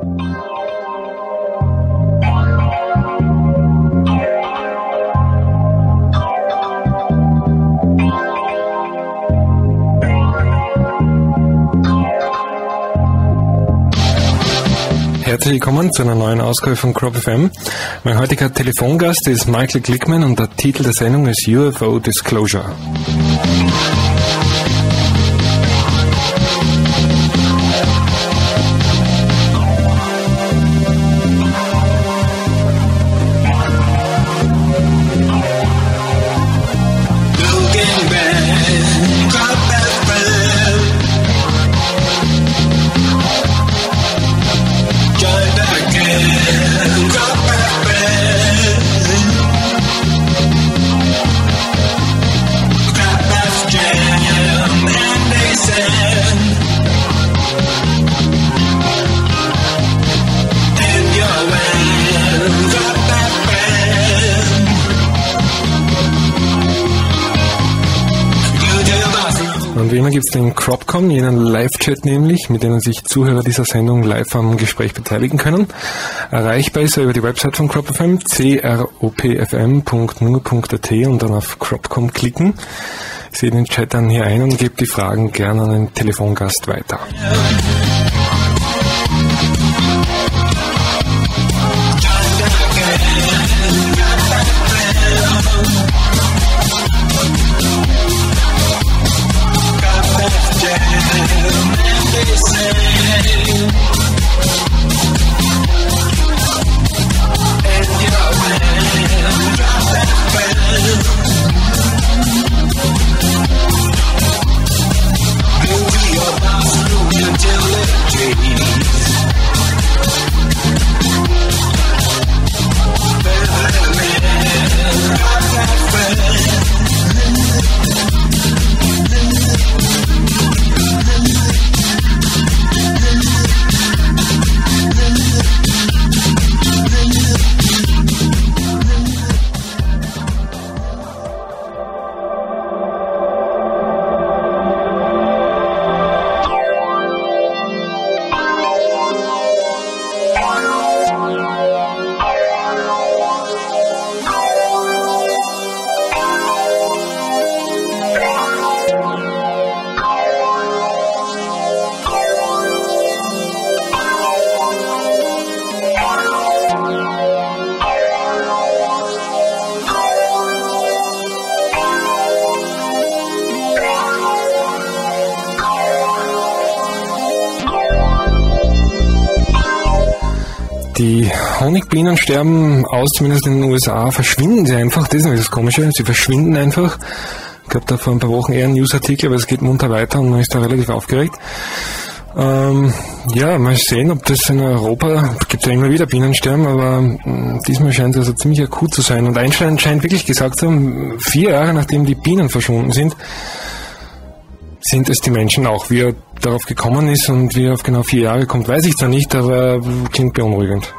Herzlich willkommen zu einer neuen Ausgabe von CROPfm. Mein heutiger Telefongast ist Glickman und der Titel der Sendung ist UFO Disclosure. Und wie immer gibt es den CROPcom, jenen Live-Chat nämlich, mit dem sich Zuhörer dieser Sendung live am Gespräch beteiligen können. Erreichbar ist er über die Website von CROPfm, CROPfm.nu.at und dann auf CROPcom klicken. Ich sehe den Chat dann hier ein und gebe die Fragen gerne an den Telefongast weiter. Die Honigbienen sterben aus, zumindest in den USA, verschwinden sie einfach. Das ist nämlich das Komische, sie verschwinden einfach. Ich glaube, da vor ein paar Wochen eher ein Newsartikel, aber es geht munter weiter und man ist da relativ aufgeregt. Ja, mal sehen, ob das in Europa, gibt ja immer wieder Bienensterben, aber diesmal scheint es also ziemlich akut zu sein. Und Einstein scheint wirklich gesagt zu haben, 4 Jahre nachdem die Bienen verschwunden sind es die Menschen auch. Wie er darauf gekommen ist und wie er auf genau 4 Jahre kommt, weiß ich zwar nicht, aber klingt beunruhigend.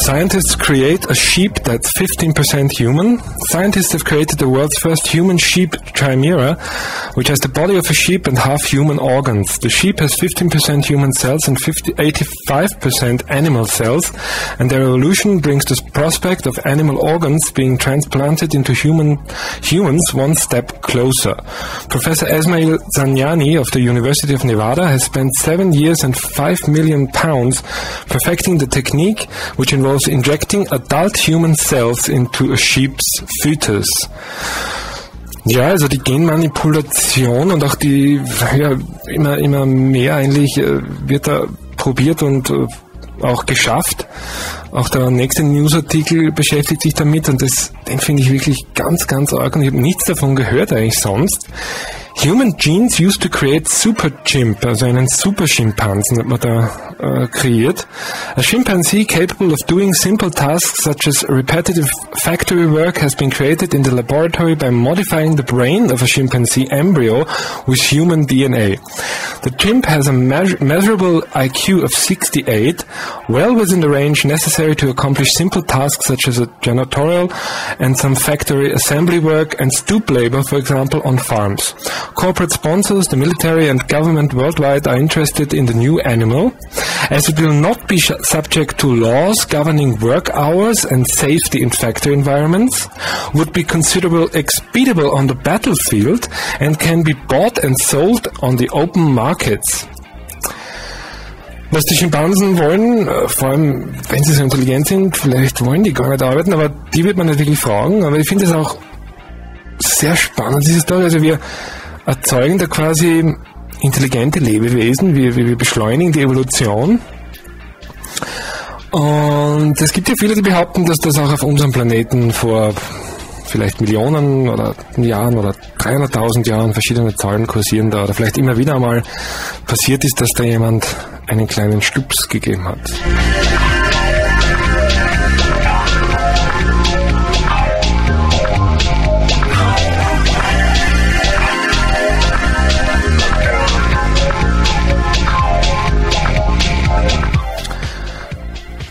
Scientists create a sheep that's 15% human. Scientists have created the world's first human sheep chimera, which has the body of a sheep and half human organs. The sheep has 15% human cells and 85% animal cells, and their evolution brings the prospect of animal organs being transplanted into humans one step closer. Professor Esmail Zanyani of the University of Nevada has spent 7 years and £5 million perfecting the technique, which involves injecting adult human cells into a sheep's fetus. Ja, also die Genmanipulation und auch die, ja, immer mehr eigentlich wird da probiert und auch geschafft. Auch der nächste Newsartikel beschäftigt sich damit und den finde ich wirklich ganz, ganz arg und ich habe nichts davon gehört eigentlich sonst. Human genes used to create super chimp, also einen Super-Schimpansen hat man da kreiert. A chimpanzee capable of doing simple tasks such as repetitive factory work has been created in the laboratory by modifying the brain of a chimpanzee embryo with human DNA. The chimp has a measurable IQ of 68, well within the range necessary to accomplish simple tasks such as a janitorial and some factory assembly work and stoop labor, for example, on farms. Corporate sponsors, the military and government worldwide are interested in the new animal, as it will not be subject to laws governing work hours and safety in factory environments, would be considerable expedable on the battlefield, and can be bought and sold on the open markets. Was die Schimpansen wollen, vor allem wenn sie so intelligent sind, vielleicht wollen die gar nicht arbeiten, aber die wird man nicht wirklich fragen. Aber ich finde es auch sehr spannend, diese Story. Also wir erzeugen da quasi intelligente Lebewesen, wir beschleunigen die Evolution. Und es gibt ja viele, die behaupten, dass das auch auf unserem Planeten vor vielleicht Millionen oder Jahren oder 300.000 Jahren, verschiedene Zahlen kursieren da, oder vielleicht immer wieder einmal passiert ist, dass da jemand einen kleinen Stups gegeben hat.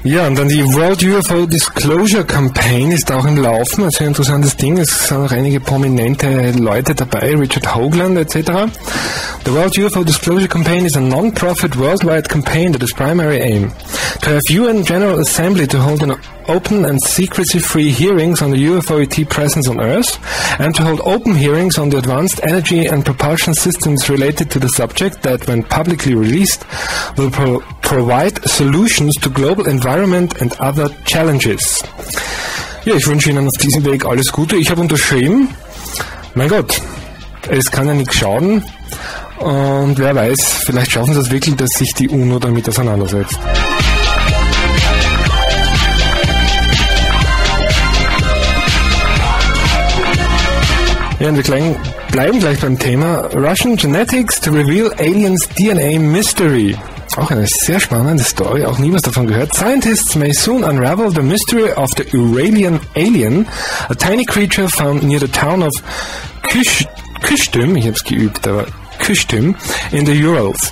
Ja, und dann die World UFO Disclosure Campaign ist auch im Laufen. Ein sehr interessantes Ding. Es sind auch einige prominente Leute dabei, Richard Hoagland etc. The World UFO Disclosure Campaign is a non-profit worldwide campaign that is primary aim to have UN General Assembly to hold an open and secrecy-free hearings on the UFO ET presence on Earth, and to hold open hearings on the advanced energy and propulsion systems related to the subject that, when publicly released, will provide solutions to global environment and other challenges. Ja, ich wünsche Ihnen auf diesem Weg alles Gute. Ich habe unterschrieben. Mein Gott, es kann ja nichts schaden. Und wer weiß, vielleicht schaffen Sie es wirklich, dass sich die UNO damit auseinandersetzt. Ja, und wir bleiben gleich beim Thema Russian Genetics to Reveal Aliens DNA Mystery. Auch eine sehr spannende Story, auch nie was davon gehört. Scientists may soon unravel the mystery of the Uralian alien, a tiny creature found near the town of Kyshtym, ich habe es geübt, aber Kyshtym, in the Urals.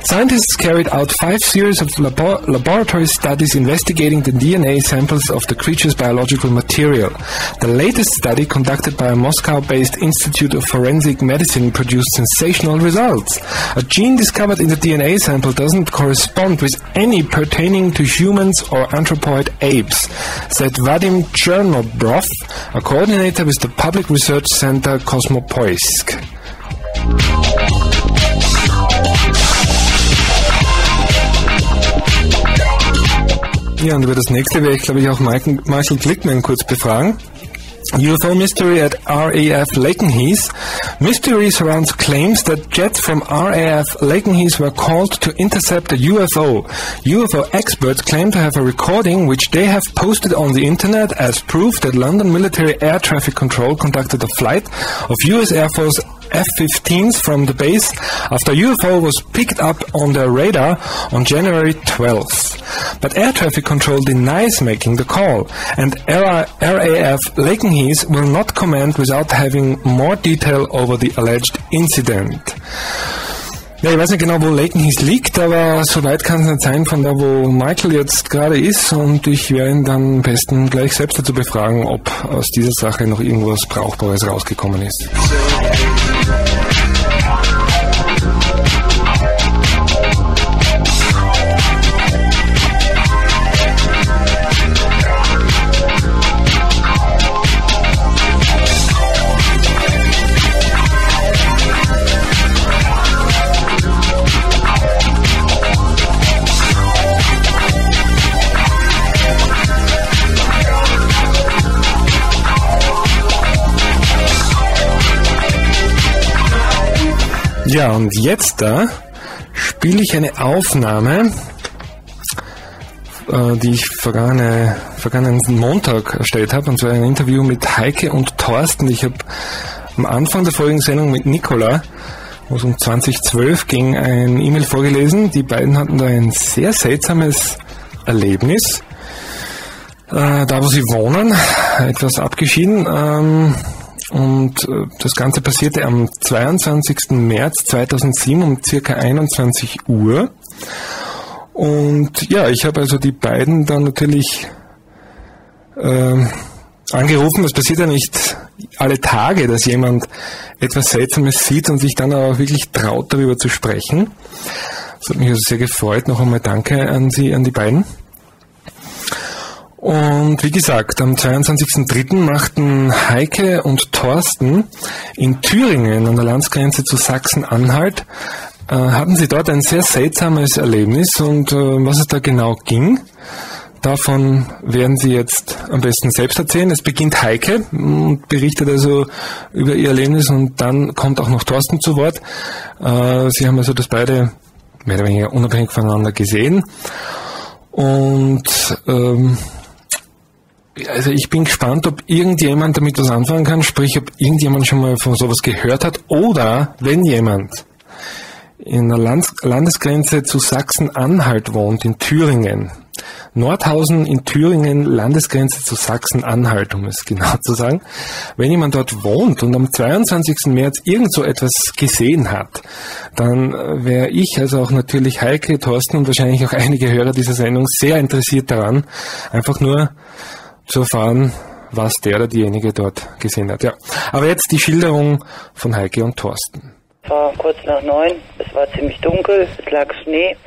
Scientists carried out 5 series of laboratory studies investigating the DNA samples of the creature's biological material. The latest study, conducted by a Moscow-based Institute of Forensic Medicine, produced sensational results. A gene discovered in the DNA sample doesn't correspond with any pertaining to humans or anthropoid apes, said Vadim Chernobrov, a coordinator with the Public Research Center Kosmopoisk. Ja, und über das nächste werde ich, glaube ich, auch Michael Glickman kurz befragen. UFO mystery at RAF Lakenheath. Mystery surrounds claims that jets from RAF Lakenheath were called to intercept a UFO. UFO experts claim to have a recording which they have posted on the internet as proof that London Military Air Traffic Control conducted a flight of US Air Force F-15s from the base after UFO was picked up on their radar on January 12th. But Air Traffic Control denies making the call, and RAF Lakenheath will not comment without having more detail over the alleged incident. Ja, ich weiß nicht genau, wo Lakenheath liegt, aber so weit kann es nicht sein von da, wo Michael jetzt gerade ist, und ich werde ihn dann am besten gleich selbst dazu befragen, ob aus dieser Sache noch irgendwas Brauchbares rausgekommen ist. Ja, und jetzt da spiele ich eine Aufnahme, die ich vergangenen Montag erstellt habe, und zwar ein Interview mit Heike und Thorsten. Ich habe am Anfang der vorigen Sendung mit Nicola, wo es um 2012 ging, ein E-Mail vorgelesen. Die beiden hatten da ein sehr seltsames Erlebnis, da wo sie wohnen, etwas abgeschieden. Und das Ganze passierte am 22. März 2007 um circa 21 Uhr. Und ja, ich habe also die beiden dann natürlich angerufen. Es passiert ja nicht alle Tage, dass jemand etwas Seltsames sieht und sich dann auch wirklich traut, darüber zu sprechen. Das hat mich also sehr gefreut. Noch einmal danke an Sie, an die beiden. Und wie gesagt, am 22.03. machten Heike und Thorsten in Thüringen an der Landsgrenze zu Sachsen-Anhalt, hatten sie dort ein sehr seltsames Erlebnis und was es da genau ging, davon werden sie jetzt am besten selbst erzählen. Es beginnt Heike und berichtet also über ihr Erlebnis und dann kommt auch noch Thorsten zu Wort. Sie haben also das beide mehr oder weniger unabhängig voneinander gesehen und also ich bin gespannt, ob irgendjemand damit was anfangen kann, sprich, ob irgendjemand schon mal von sowas gehört hat oder wenn jemand in der Landesgrenze zu Sachsen-Anhalt wohnt, in Thüringen, Nordhausen in Thüringen, Landesgrenze zu Sachsen-Anhalt, um es genau zu sagen. Wenn jemand dort wohnt und am 22. März irgend so etwas gesehen hat, dann wäre ich, also auch natürlich Heike, Thorsten und wahrscheinlich auch einige Hörer dieser Sendung sehr interessiert daran, einfach nur zu erfahren, was der oder diejenige dort gesehen hat. Ja. Aber jetzt die Schilderung von Heike und Thorsten. Es war kurz nach 9, es war ziemlich dunkel, es lag Schnee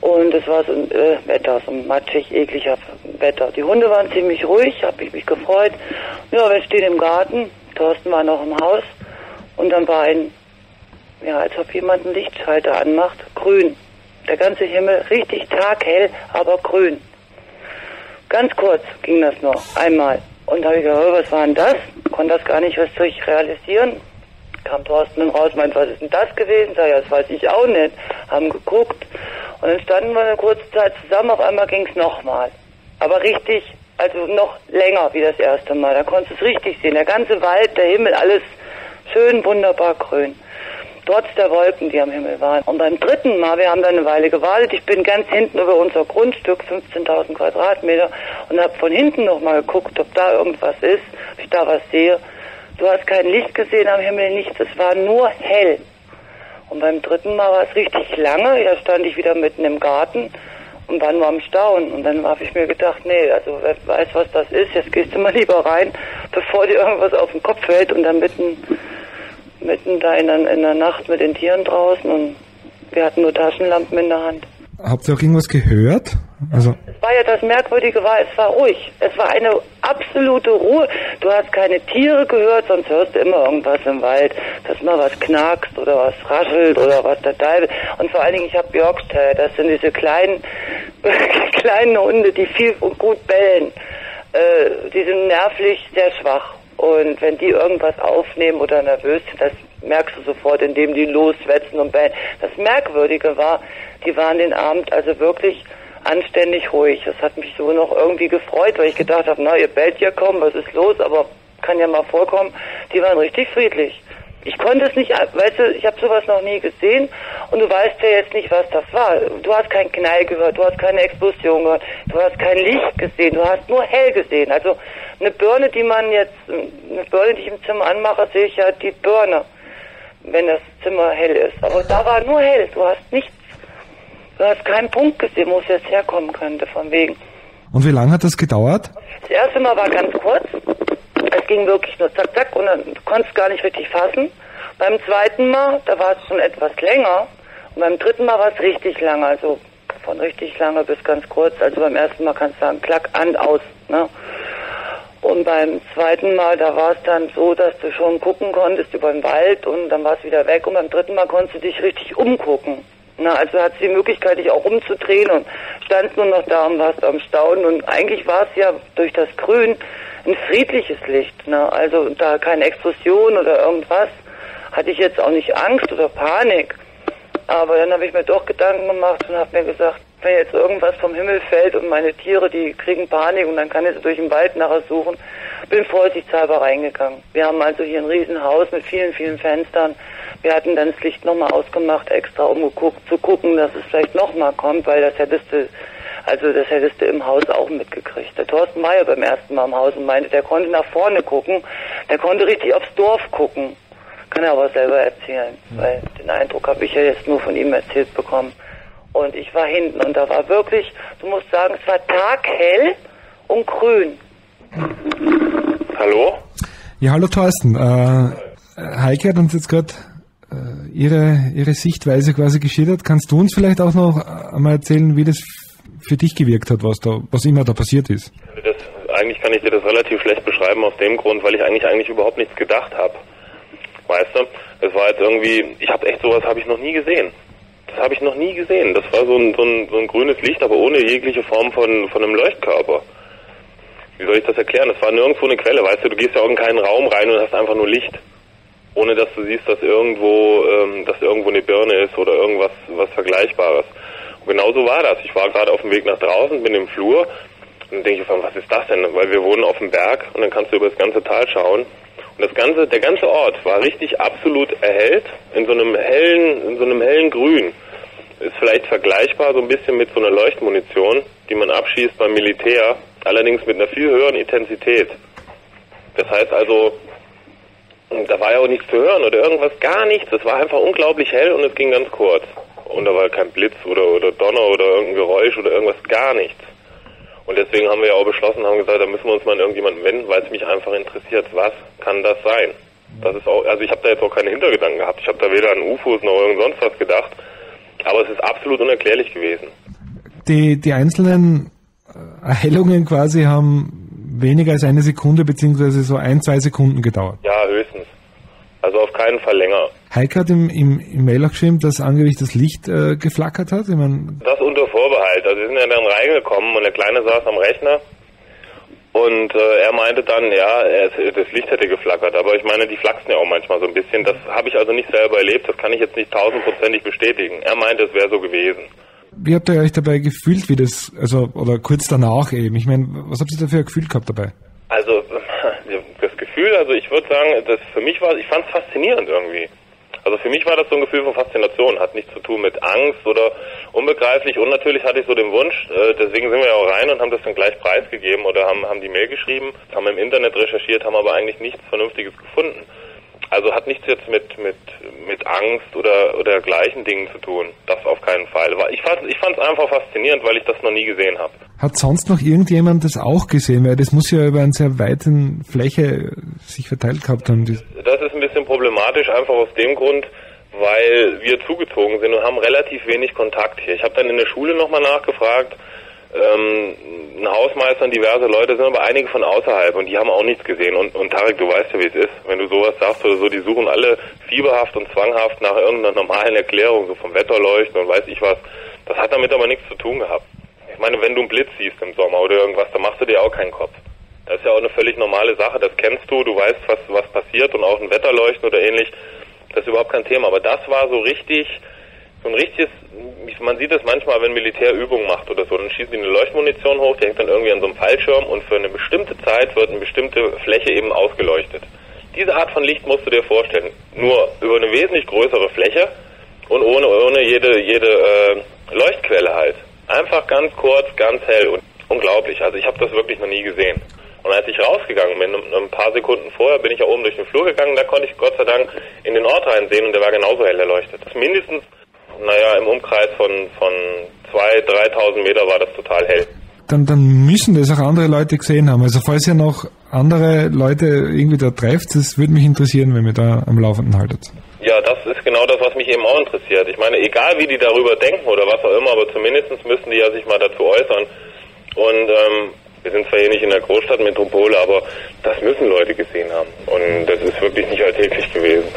und es war so ein Wetter, so ein matschig, ekliger Wetter. Die Hunde waren ziemlich ruhig, habe ich mich gefreut. Ja, wir stehen im Garten, Thorsten war noch im Haus und dann war als ob jemand einen Lichtschalter anmacht, grün. Der ganze Himmel richtig taghell, aber grün. Ganz kurz ging das noch, einmal. Und da habe ich gedacht, was war denn das? Konnte das gar nicht richtig realisieren. Kam Thorsten dann raus, meint, was ist denn das gewesen? Sag, ja, das weiß ich auch nicht. Haben geguckt. Und dann standen wir eine kurze Zeit zusammen, auf einmal ging es nochmal. Aber richtig, also noch länger wie das erste Mal. Da konntest du es richtig sehen. Der ganze Wald, der Himmel, alles schön, wunderbar grün. Trotz der Wolken, die am Himmel waren. Und beim dritten Mal, wir haben dann eine Weile gewartet, ich bin ganz hinten über unser Grundstück, 15.000 Quadratmeter, und habe von hinten nochmal geguckt, ob da irgendwas ist, ob ich da was sehe. Du hast kein Licht gesehen am Himmel, nichts, es war nur hell. Und beim dritten Mal war es richtig lange, da stand ich wieder mitten im Garten und war nur am Staunen. Und dann habe ich mir gedacht, nee, also wer weiß, was das ist, jetzt gehst du mal lieber rein, bevor dir irgendwas auf den Kopf fällt und dann mitten da in der Nacht mit den Tieren draußen und wir hatten nur Taschenlampen in der Hand. Habt ihr auch irgendwas gehört? Also es war ja das Merkwürdige, es war ruhig. Es war eine absolute Ruhe. Du hast keine Tiere gehört, sonst hörst du immer irgendwas im Wald, dass mal was knackst oder was raschelt oder was da treibt. Und vor allen Dingen, ich habe Yorkshire, das sind diese kleinen Hunde, die viel und gut bellen. Die sind nervlich sehr schwach. Und wenn die irgendwas aufnehmen oder nervös sind, das merkst du sofort, indem die loswetzen und bellen. Das Merkwürdige war, die waren den Abend also wirklich anständig ruhig. Das hat mich so noch irgendwie gefreut, weil ich gedacht habe, na, ihr bellt ja kaum, was ist los, aber kann ja mal vorkommen. Die waren richtig friedlich. Ich konnte es nicht, weißt du, ich habe sowas noch nie gesehen und du weißt ja jetzt nicht, was das war. Du hast keinen Knall gehört, du hast keine Explosion gehört, du hast kein Licht gesehen, du hast nur hell gesehen. Also eine Birne, die ich im Zimmer anmache, sehe ich ja die Birne, wenn das Zimmer hell ist. Aber da war nur hell, du hast nichts, du hast keinen Punkt gesehen, wo es jetzt herkommen könnte, von wegen. Und wie lange hat das gedauert? Das erste Mal war ganz kurz. Es ging wirklich nur zack, zack und dann konntest du gar nicht richtig fassen. Beim zweiten Mal, da war es schon etwas länger. Und beim dritten Mal war es richtig lange, also von richtig lange bis ganz kurz. Also beim ersten Mal kannst du sagen, klack, an, aus. Ne? Und beim zweiten Mal, da war es dann so, dass du schon gucken konntest über den Wald und dann war es wieder weg. Und beim dritten Mal konntest du dich richtig umgucken. Na, also hattest du die Möglichkeit, dich auch umzudrehen und standst nur noch da und warst am Staunen. Und eigentlich war es ja durch das Grün ein friedliches Licht. Ne? Also da keine Explosion oder irgendwas. Hatte ich jetzt auch nicht Angst oder Panik. Aber dann habe ich mir doch Gedanken gemacht und habe mir gesagt, wenn jetzt irgendwas vom Himmel fällt und meine Tiere, die kriegen Panik und dann kann ich sie durch den Wald nachher suchen, bin vorsichtshalber reingegangen. Wir haben also hier ein Riesenhaus mit vielen, vielen Fenstern. Wir hatten dann das Licht nochmal ausgemacht, extra zu gucken, dass es vielleicht nochmal kommt, weil das hättest du im Haus auch mitgekriegt. Der Thorsten war ja beim ersten Mal im Haus und meinte, der konnte nach vorne gucken, der konnte richtig aufs Dorf gucken. Kann er aber selber erzählen, weil den Eindruck habe ich ja jetzt nur von ihm erzählt bekommen. Und ich war hinten und da war wirklich, du musst sagen, es war taghell und grün. Hallo? Ja, hallo Thorsten. Heike hat uns jetzt gerade ihre Sichtweise quasi geschildert. Kannst du uns vielleicht auch noch einmal erzählen, wie das für dich gewirkt hat, was immer da passiert ist? Eigentlich kann ich dir das relativ schlecht beschreiben aus dem Grund, weil ich eigentlich überhaupt nichts gedacht habe. Weißt du? Es war jetzt irgendwie, sowas habe ich noch nie gesehen. Das habe ich noch nie gesehen. Das war so ein grünes Licht, aber ohne jegliche Form von einem Leuchtkörper. Wie soll ich das erklären? Es war nirgendwo eine Quelle, weißt du gehst ja auch in keinen Raum rein und hast einfach nur Licht. Ohne dass du siehst, dass irgendwo eine Birne ist oder irgendwas was Vergleichbares. Und genau so war das. Ich war gerade auf dem Weg nach draußen, bin im Flur und dann denke ich, was ist das denn? Weil wir wohnen auf dem Berg und dann kannst du über das ganze Tal schauen. Und der ganze Ort war richtig absolut erhellt in so einem hellen Grün. Ist vielleicht vergleichbar so ein bisschen mit so einer Leuchtmunition, die man abschießt beim Militär, allerdings mit einer viel höheren Intensität. Das heißt also, da war ja auch nichts zu hören oder irgendwas, gar nichts. Es war einfach unglaublich hell und es ging ganz kurz. Und da war kein Blitz oder Donner oder irgendein Geräusch oder irgendwas, gar nichts. Und deswegen haben wir ja auch beschlossen, haben gesagt, da müssen wir uns mal an irgendjemanden wenden, weil es mich einfach interessiert, was kann das sein? Das ist auch, also ich habe da jetzt auch keine Hintergedanken gehabt. Ich habe da weder an UFOs noch irgend sonst was gedacht. Aber es ist absolut unerklärlich gewesen. Die einzelnen Erhellungen quasi haben weniger als eine Sekunde beziehungsweise so 1-2 Sekunden gedauert. Ja, höchstens. Also auf keinen Fall länger. Heike hat im Mail auch geschrieben, dass angeblich das Licht geflackert hat. Das unter Vorbehalt. Also wir sind ja dann reingekommen und der Kleine saß am Rechner und er meinte dann, ja, das Licht hätte geflackert. Aber ich meine, die flachsen ja auch manchmal so ein bisschen. Das habe ich also nicht selber erlebt. Das kann ich jetzt nicht 1000%ig bestätigen. Er meinte, es wäre so gewesen. Wie habt ihr euch dabei gefühlt, oder kurz danach eben? Ich meine, was habt ihr da für ein Gefühl gehabt dabei? Also, das Gefühl, ich würde sagen, ich fand es faszinierend irgendwie. Also für mich war das so ein Gefühl von Faszination, hat nichts zu tun mit Angst oder unbegreiflich und natürlich hatte ich so den Wunsch, deswegen sind wir ja auch rein und haben das dann gleich preisgegeben oder haben die Mail geschrieben, haben im Internet recherchiert, haben aber eigentlich nichts Vernünftiges gefunden. Also hat nichts jetzt mit Angst oder gleichen Dingen zu tun. Das auf keinen Fall. Ich fand es einfach faszinierend, weil ich das noch nie gesehen habe. Hat sonst noch irgendjemand das auch gesehen? Weil das muss ja über eine sehr weite Fläche sich verteilt gehabt haben. Das ist ein bisschen problematisch, einfach aus dem Grund, weil wir zugezogen sind und haben relativ wenig Kontakt hier. Ich habe dann in der Schule nochmal nachgefragt, ein Hausmeister und diverse Leute sind aber einige von außerhalb und die haben auch nichts gesehen. Und Tarek, du weißt ja, wie es ist. Wenn du sowas sagst oder so, die suchen alle fieberhaft und zwanghaft nach irgendeiner normalen Erklärung, so vom Wetterleuchten und weiß ich was. Das hat damit aber nichts zu tun gehabt. Ich meine, wenn du einen Blitz siehst im Sommer oder irgendwas, dann machst du dir auch keinen Kopf. Das ist ja auch eine völlig normale Sache, das kennst du weißt, was passiert und auch ein Wetterleuchten oder ähnlich, das ist überhaupt kein Thema. Aber das war so ein richtiges, man sieht es manchmal, wenn Militär Übungen macht oder so, dann schießen die eine Leuchtmunition hoch, die hängt dann irgendwie an so einem Fallschirm und für eine bestimmte Zeit wird eine bestimmte Fläche eben ausgeleuchtet. Diese Art von Licht musst du dir vorstellen, nur über eine wesentlich größere Fläche und ohne jede Leuchtquelle halt. Einfach ganz kurz, ganz hell und unglaublich. Also ich habe das wirklich noch nie gesehen. Und als ich rausgegangen bin, ein paar Sekunden vorher, bin ich ja oben durch den Flur gegangen, da konnte ich Gott sei Dank in den Ort reinsehen und der war genauso hell erleuchtet. Das mindestens, im Umkreis von 2.000, 3.000 Meter war das total hell. Dann müssen das auch andere Leute gesehen haben. Also falls ihr noch andere Leute irgendwie da trefft, das würde mich interessieren, wenn ihr da am Laufenden haltet. Ja, das ist genau das, was mich eben auch interessiert. Ich meine, egal wie die darüber denken oder was auch immer, aber zumindest müssen die ja sich mal dazu äußern. Und wir sind zwar hier nicht in der Großstadtmetropole, aber das müssen Leute gesehen haben. Und das ist wirklich nicht alltäglich gewesen.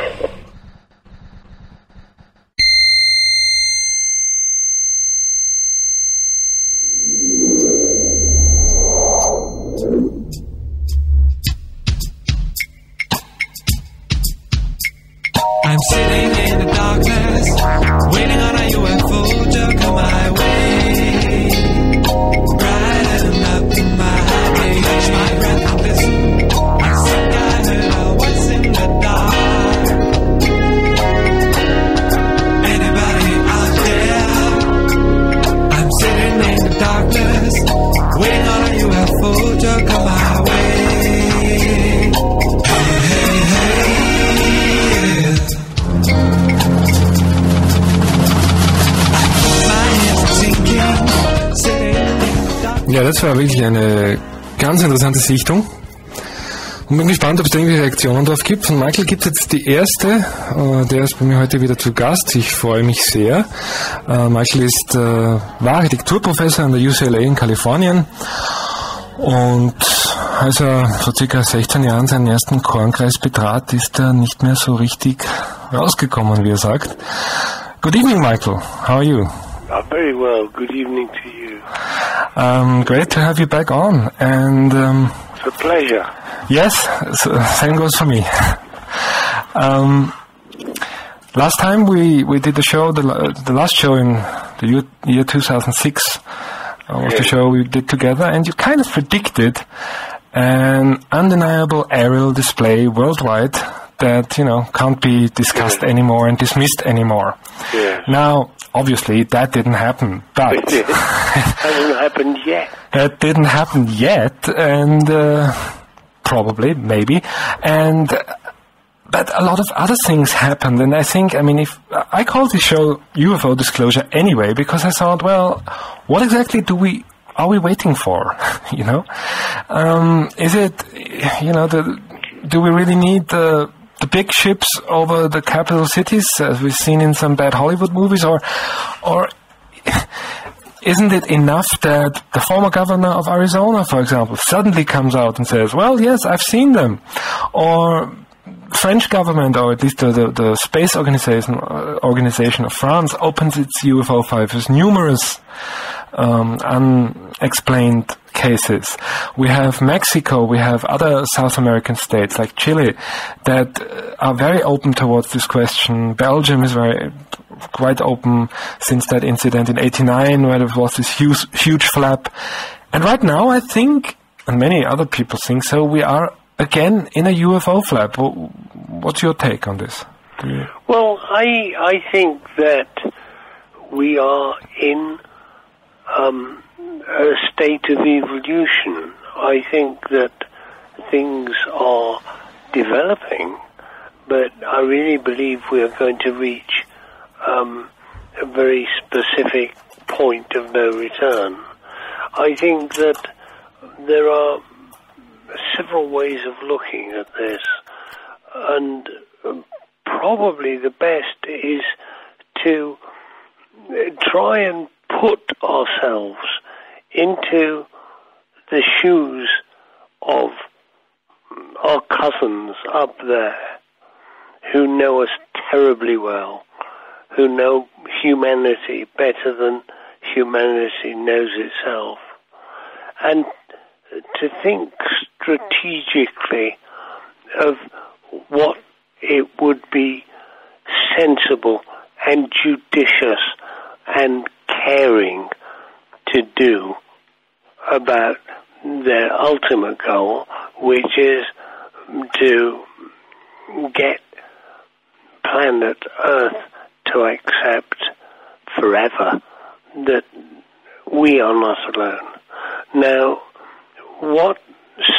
I'm sitting in the darkness, waiting on a UFO to come my way. Brighten up my day, catch my breath and listen. I think I heard a voice in the dark. Anybody out there? I'm sitting in the darkness, waiting on a UFO to come my way. Hey, hey, hey. Ja, das war wirklich eine ganz interessante Sichtung. Und bin gespannt, ob es da irgendwelche Reaktionen drauf gibt. Von Michael gibt es jetzt die erste. Der ist bei mir heute wieder zu Gast. Ich freue mich sehr. Michael war Architekturprofessor an der UCLA in Kalifornien. Und als er vor ca. 16 Jahren seinen ersten Kornkreis betrat, ist er nicht mehr so richtig rausgekommen, wie er sagt. Good evening, Michael. How are you? Very well. Good evening to you. Great to have you back on. And It's a pleasure. yes, same goes for me. Last time we did the show, the last show in the year 2006 was the show we did together, and you kind of predicted an undeniable aerial display worldwide that, can't be discussed anymore and dismissed anymore. Yeah. Now, obviously, that didn't happen, but It hasn't happened yet. that didn't happen yet, and probably, maybe, but a lot of other things happened, and I think, if I called this show UFO Disclosure anyway, because I thought, well, what exactly are we waiting for? Is it, do we really need the big ships over the capital cities, as we've seen in some bad Hollywood movies, or isn't it enough that the former governor of Arizona, for example, suddenly comes out and says, well, yes, I've seen them, or French government, or at least the space organization of France, opens its UFO files with numerous unexplained cases. We have Mexico, we have other South American states like Chile that are very open towards this question. Belgium is quite open since that incident in '89 where there was this huge flap. And right now I think, and many other people think so, we are again in a UFO flap. What's your take on this? Well, I think that we are in a state of evolution. I think that things are developing, but I really believe we are going to reach a very specific point of no return. I think that there are several ways of looking at this, and probably the best is to try and put ourselves into the shoes of our cousins up there who know us terribly well, who know humanity better than humanity knows itself, and to think strategically of what it would be sensible and judicious and caring to do about their ultimate goal, which is to get planet Earth to accept forever that we are not alone. Now, what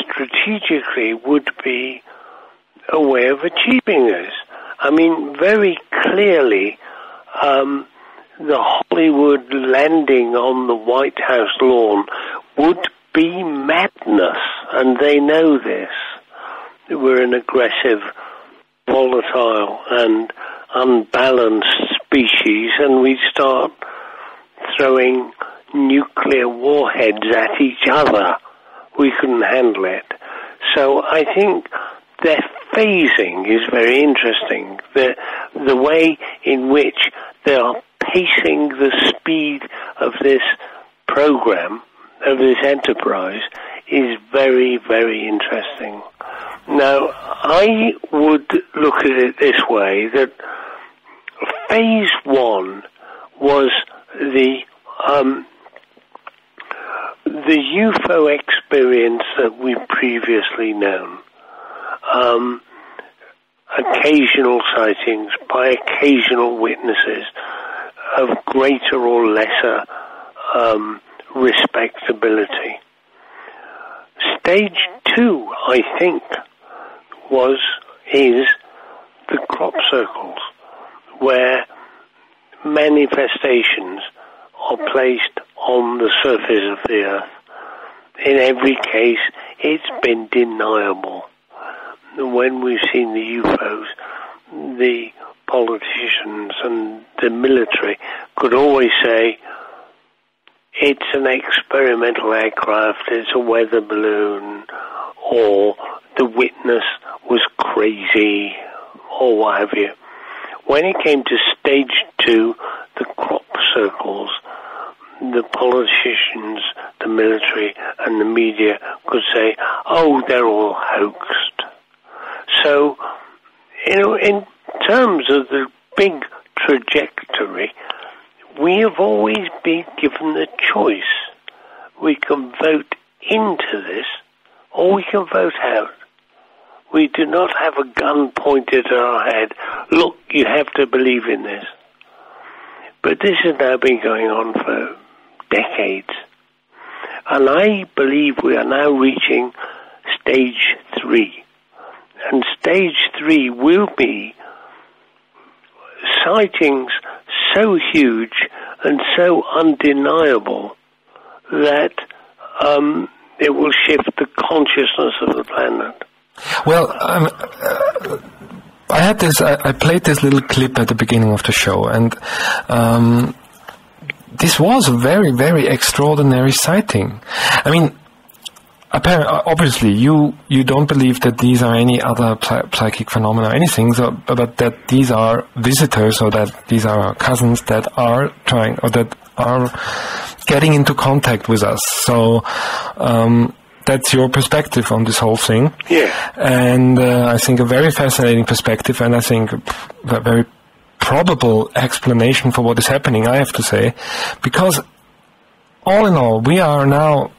strategically would be a way of achieving this? Very clearly, the Hollywood landing on the White House lawn would be madness, and they know this. We're an aggressive, volatile, and unbalanced species, and we start throwing nuclear warheads at each other. We couldn't handle it. So I think their phasing is very interesting. The way in which they are pacing the speed of this program, of this enterprise, is very, very interesting. Now, I would look at it this way, that phase one was the UFO experience that we've previously known. Occasional sightings by occasional witnesses of greater or lesser respectability. Stage two, I think, is the crop circles, where manifestations are placed on the surface of the Earth. In every case, it's been deniable. when we've seen the UFOs, the politicians and the military could always say, it's an experimental aircraft, it's a weather balloon, or the witness was crazy, or what have you. When it came to stage 2, the crop circles, the politicians, the military, and the media could say, oh, they're all hoaxed. So, in terms of the big trajectory, we have always been given the choice. We can vote into this, or we can vote out. We do not have a gun pointed at our head. Look, you have to believe in this. But this has now been going on for decades. And I believe we are now reaching stage 3. And stage 3 will be sightings so huge and so undeniable that it will shift the consciousness of the planet. Well, I had this. I played this little clip at the beginning of the show, and this was a very, very extraordinary sighting. I mean, obviously, you don't believe that these are any other psychic phenomena or anything, but that these are visitors, or that these are cousins that are trying, or that are getting into contact with us. So that's your perspective on this whole thing. Yeah. And I think a very fascinating perspective, and I think a very probable explanation for what is happening, I have to say, because all in all, we are now,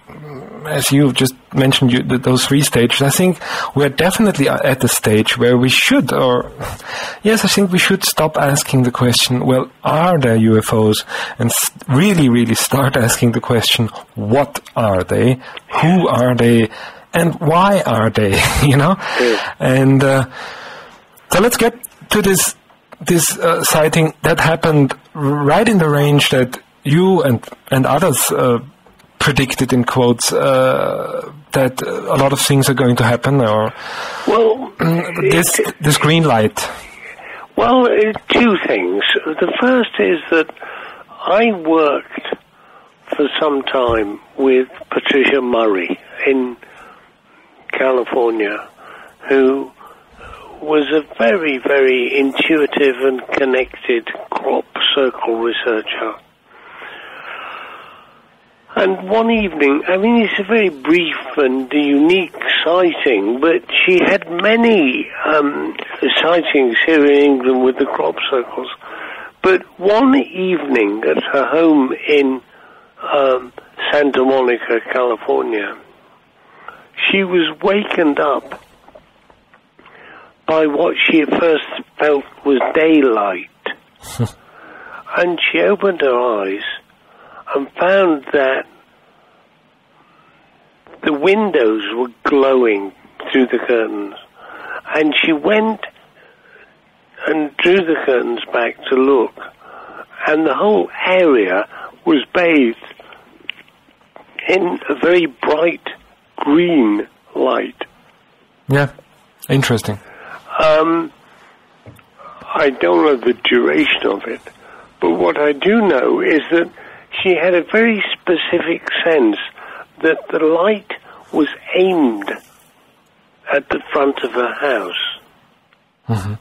as you just mentioned, those 3 stages. I think we're definitely at the stage where we should, I think we should stop asking the question, well, are there UFOs? And really, really start asking the question, what are they? Who are they? And why are they? And so let's get to this sighting that happened right in the range that you and others predicted, in quotes, that a lot of things are going to happen, or this green light. Well, 2 things. The first is that I worked for some time with Patricia Murray in California, who was a very, very intuitive and connected crop circle researcher. And one evening, I mean, it's a very brief and unique sighting, but she had many sightings here in England with the crop circles. But one evening at her home in Santa Monica, California, she was wakened up by what she at first felt was daylight. And she opened her eyes and found that the windows were glowing through the curtains. And she went and drew the curtains back to look, and the whole area was bathed in a very bright green light. Yeah, interesting. I don't know the duration of it, but what I do know is that she had a very specific sense that the light was aimed at the front of her house. Mm-hmm.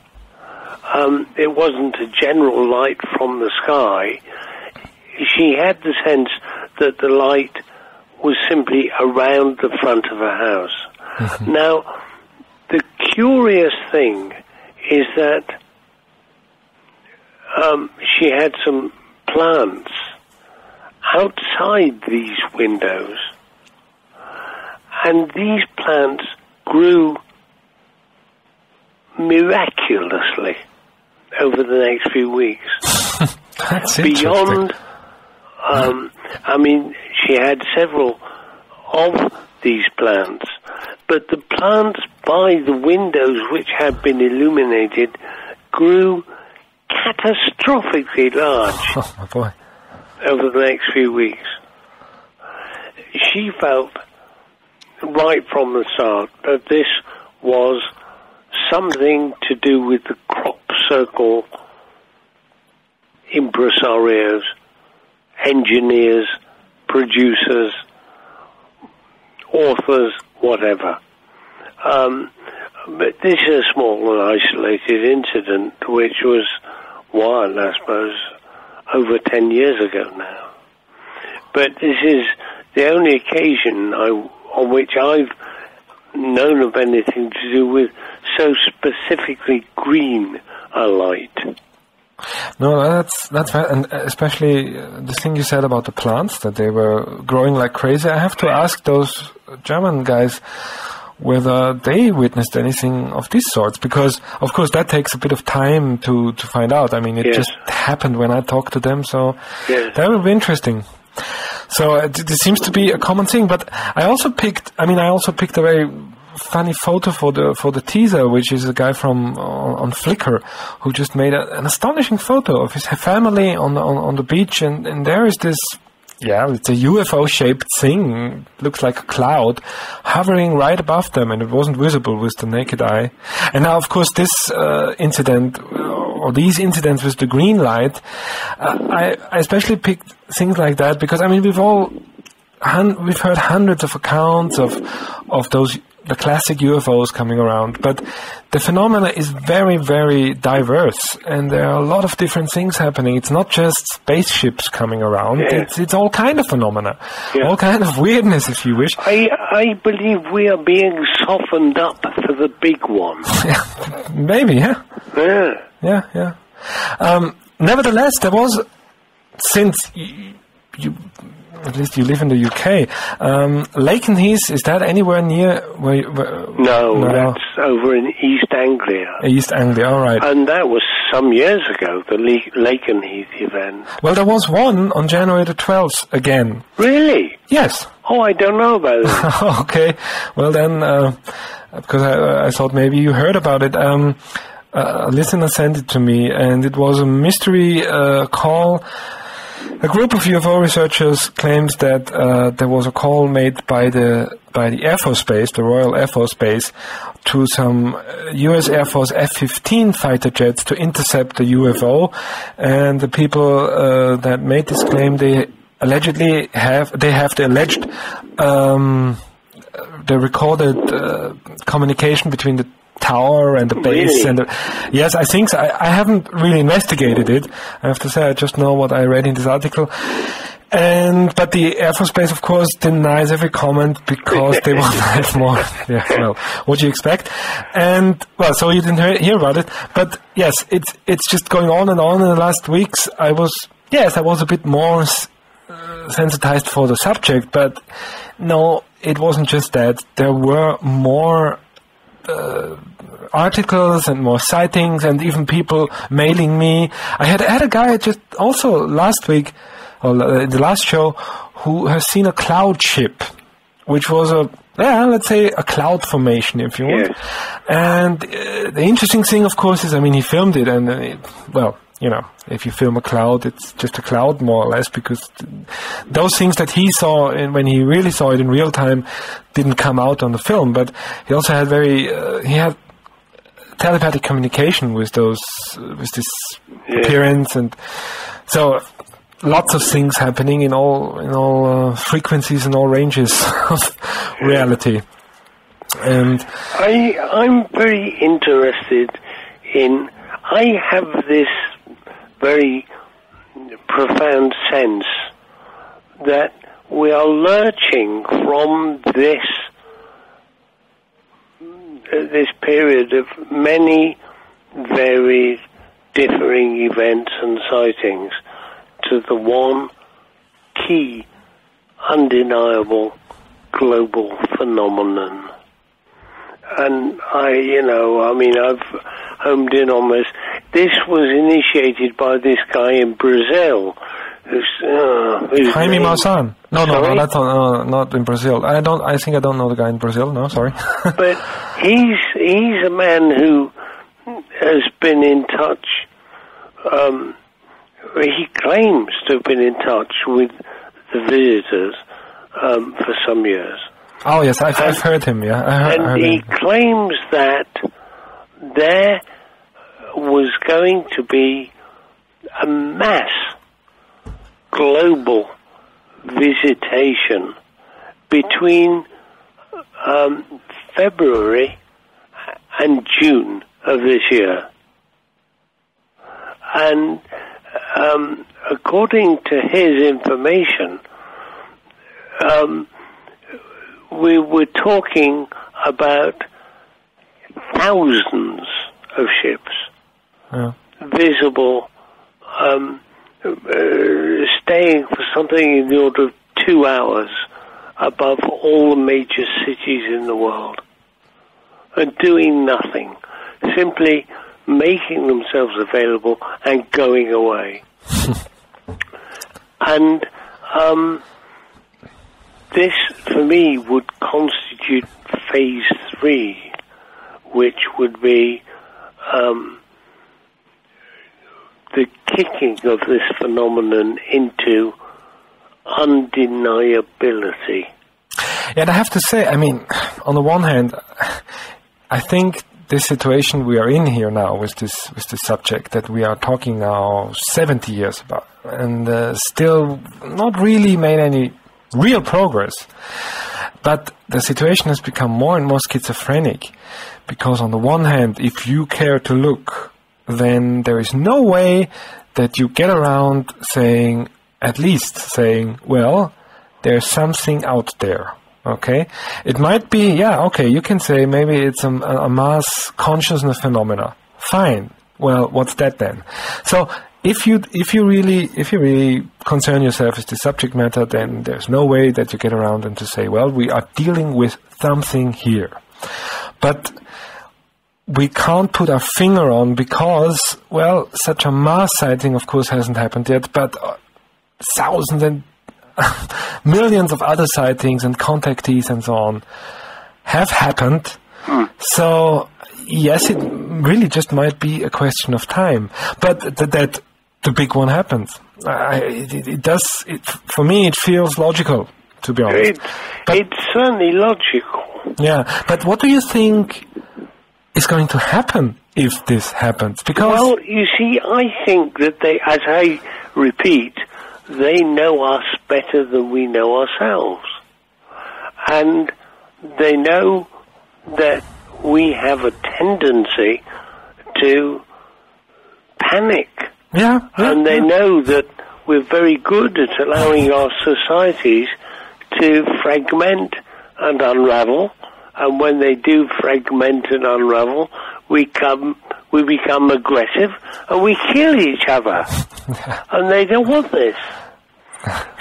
It wasn't a general light from the sky. She had the sense that the light was simply around the front of her house. Mm-hmm. Now, the curious thing is that she had some plants outside these windows, and these plants grew miraculously over the next few weeks. That's beyond, I mean, she had several of these plants, but the plants by the windows which had been illuminated grew catastrophically large. Oh, my boy. Over the next few weeks. She felt right from the start that this was something to do with the crop circle impresarios, engineers, producers, authors, whatever. But this is a small and isolated incident, which was, I suppose, over 10 years ago now. But this is the only occasion on which I've known of anything to do with so specifically green a light. No, that's right, and especially the thing you said about the plants, that they were growing like crazy. I have to ask those German guys whether they witnessed anything of this sort, because, of course, that takes a bit of time to find out. I mean, it just happened when I talked to them, so that will be interesting. So this seems to be a common thing, but I also picked a very funny photo for the teaser, which is a guy from on Flickr who just made an astonishing photo of his family on the beach, and there is this, it's a UFO-shaped thing, looks like a cloud, hovering right above them, and it wasn't visible with the naked eye. And now, of course, this incident, or these incidents with the green light, I especially picked things like that because, I mean, we've heard hundreds of accounts of the classic UFOs coming around, but the phenomena is very, very diverse, and there are a lot of different things happening. It's not just spaceships coming around, it's all kind of phenomena, all kind of weirdness, if you wish. I believe we are being softened up for the big one. Maybe, Yeah. Nevertheless, there was, since you at least you live in the UK, Lakenheath, is that anywhere near where No, that's over in East Anglia. East Anglia, all right. And that was some years ago, the Lakenheath event. Well, there was one on January the 12th again. Really? Yes. Oh, I don't know about it. Okay. Well, then, because I thought maybe you heard about it. A listener sent it to me, and it was a mystery call. A group of UFO researchers claims that there was a call made by the Air Force Base, the Royal Air Force Base, to some U.S. Air Force F-15 fighter jets to intercept the UFO, and the people that made this claim, they have the alleged the recorded communication between the tower and the base. Really? And yes, I think so. I haven't really investigated it. I have to say, I just know what I read in this article. But the Air Force Base, of course, denies every comment because they want to have more. Yeah, well, what do you expect? And well, so you didn't hear about it. But yes, it's just going on and on. In the last weeks, I was a bit more sensitized for the subject. But no, it wasn't just that. There were more articles and more sightings, and even people mailing me. I had a guy just also last week, or the last show, who has seen a cloud ship, which was let's say a cloud formation, if you want. Yes. And the interesting thing, of course, is, I mean, he filmed it, and if you film a cloud, it's just a cloud, more or less, because those things that he saw when he really saw it in real time didn't come out on the film. But he also had he had telepathic communication with this appearance, and so lots of things happening in all frequencies and all ranges of reality. And I'm very interested in. I have this very profound sense that we are lurching from this period of many varied differing events and sightings to the one key, undeniable global phenomenon. And I've homed in on this. This was initiated by this guy in Brazil, who's Jaime Maussan. No, that's not in Brazil. I think I don't know the guy in Brazil. No, sorry. But he's a man who has been in touch. He claims to have been in touch with the visitors for some years. Oh yes, I've heard him. Yeah, I heard he him. claims that there was going to be a mass global visitation between February and June of this year. And according to his information, we were talking about thousands of ships visible, staying for something in the order of 2 hours above all the major cities in the world, and doing nothing, simply making themselves available and going away. And this, for me, would constitute phase 3, which would be the kicking of this phenomenon into undeniability. Yeah, and I have to say, I mean, on the one hand, I think this situation we are in here now with this subject that we are talking now 70 years about, and still not really made any real progress. But the situation has become more and more schizophrenic, because on the one hand, if you care to look, then there is no way that you get around saying, at least saying, well, there's something out there. Okay, it might be, you can say maybe it's a mass consciousness phenomena. Fine. Well, what's that then? So if you really concern yourself with the subject matter, then there's no way that you get around and to say, well, we are dealing with something here. But we can't put our finger on, because, well, such a mass sighting, of course, hasn't happened yet, but thousands and millions of other sightings and contactees and so on have happened. So, yes, it really just might be a question of time. But that the big one happens. For me, it feels logical, to be honest. It's certainly logical. Yeah, but what do you think is going to happen if this happens? Because, well, you see, I think that they, as I repeat, they know us better than we know ourselves. And they know that we have a tendency to panic. And they know that we're very good at allowing our societies to fragment and unravel. And when they do fragment and unravel, we become aggressive and we kill each other. And they don't want this.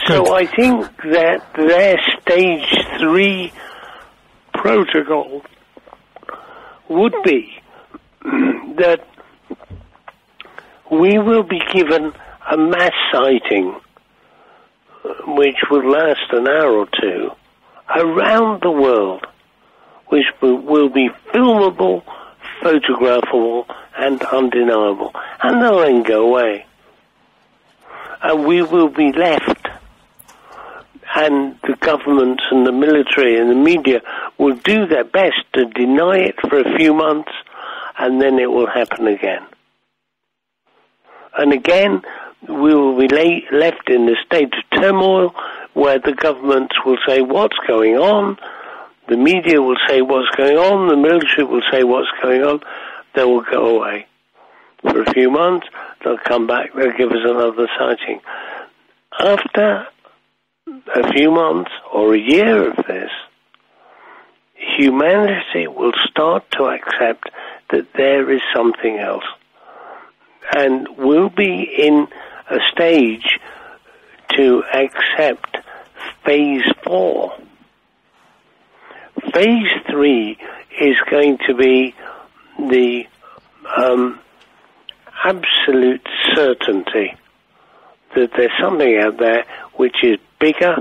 So I think that their stage 3 protocol would be that we will be given a mass sighting which will last an hour or two around the world, which will be filmable, photographable, and undeniable. And they'll then go away. And we will be left. And the governments and the military and the media will do their best to deny it for a few months, and then it will happen again. And again, we will be left in a state of turmoil where the governments will say what's going on, the media will say what's going on, the military will say what's going on, they will go away. For a few months, they'll come back, they'll give us another sighting. After a few months or a year of this, humanity will start to accept that there is something else. And we'll be in a stage to accept phase 4. Phase 3 is going to be the absolute certainty that there's something out there which is bigger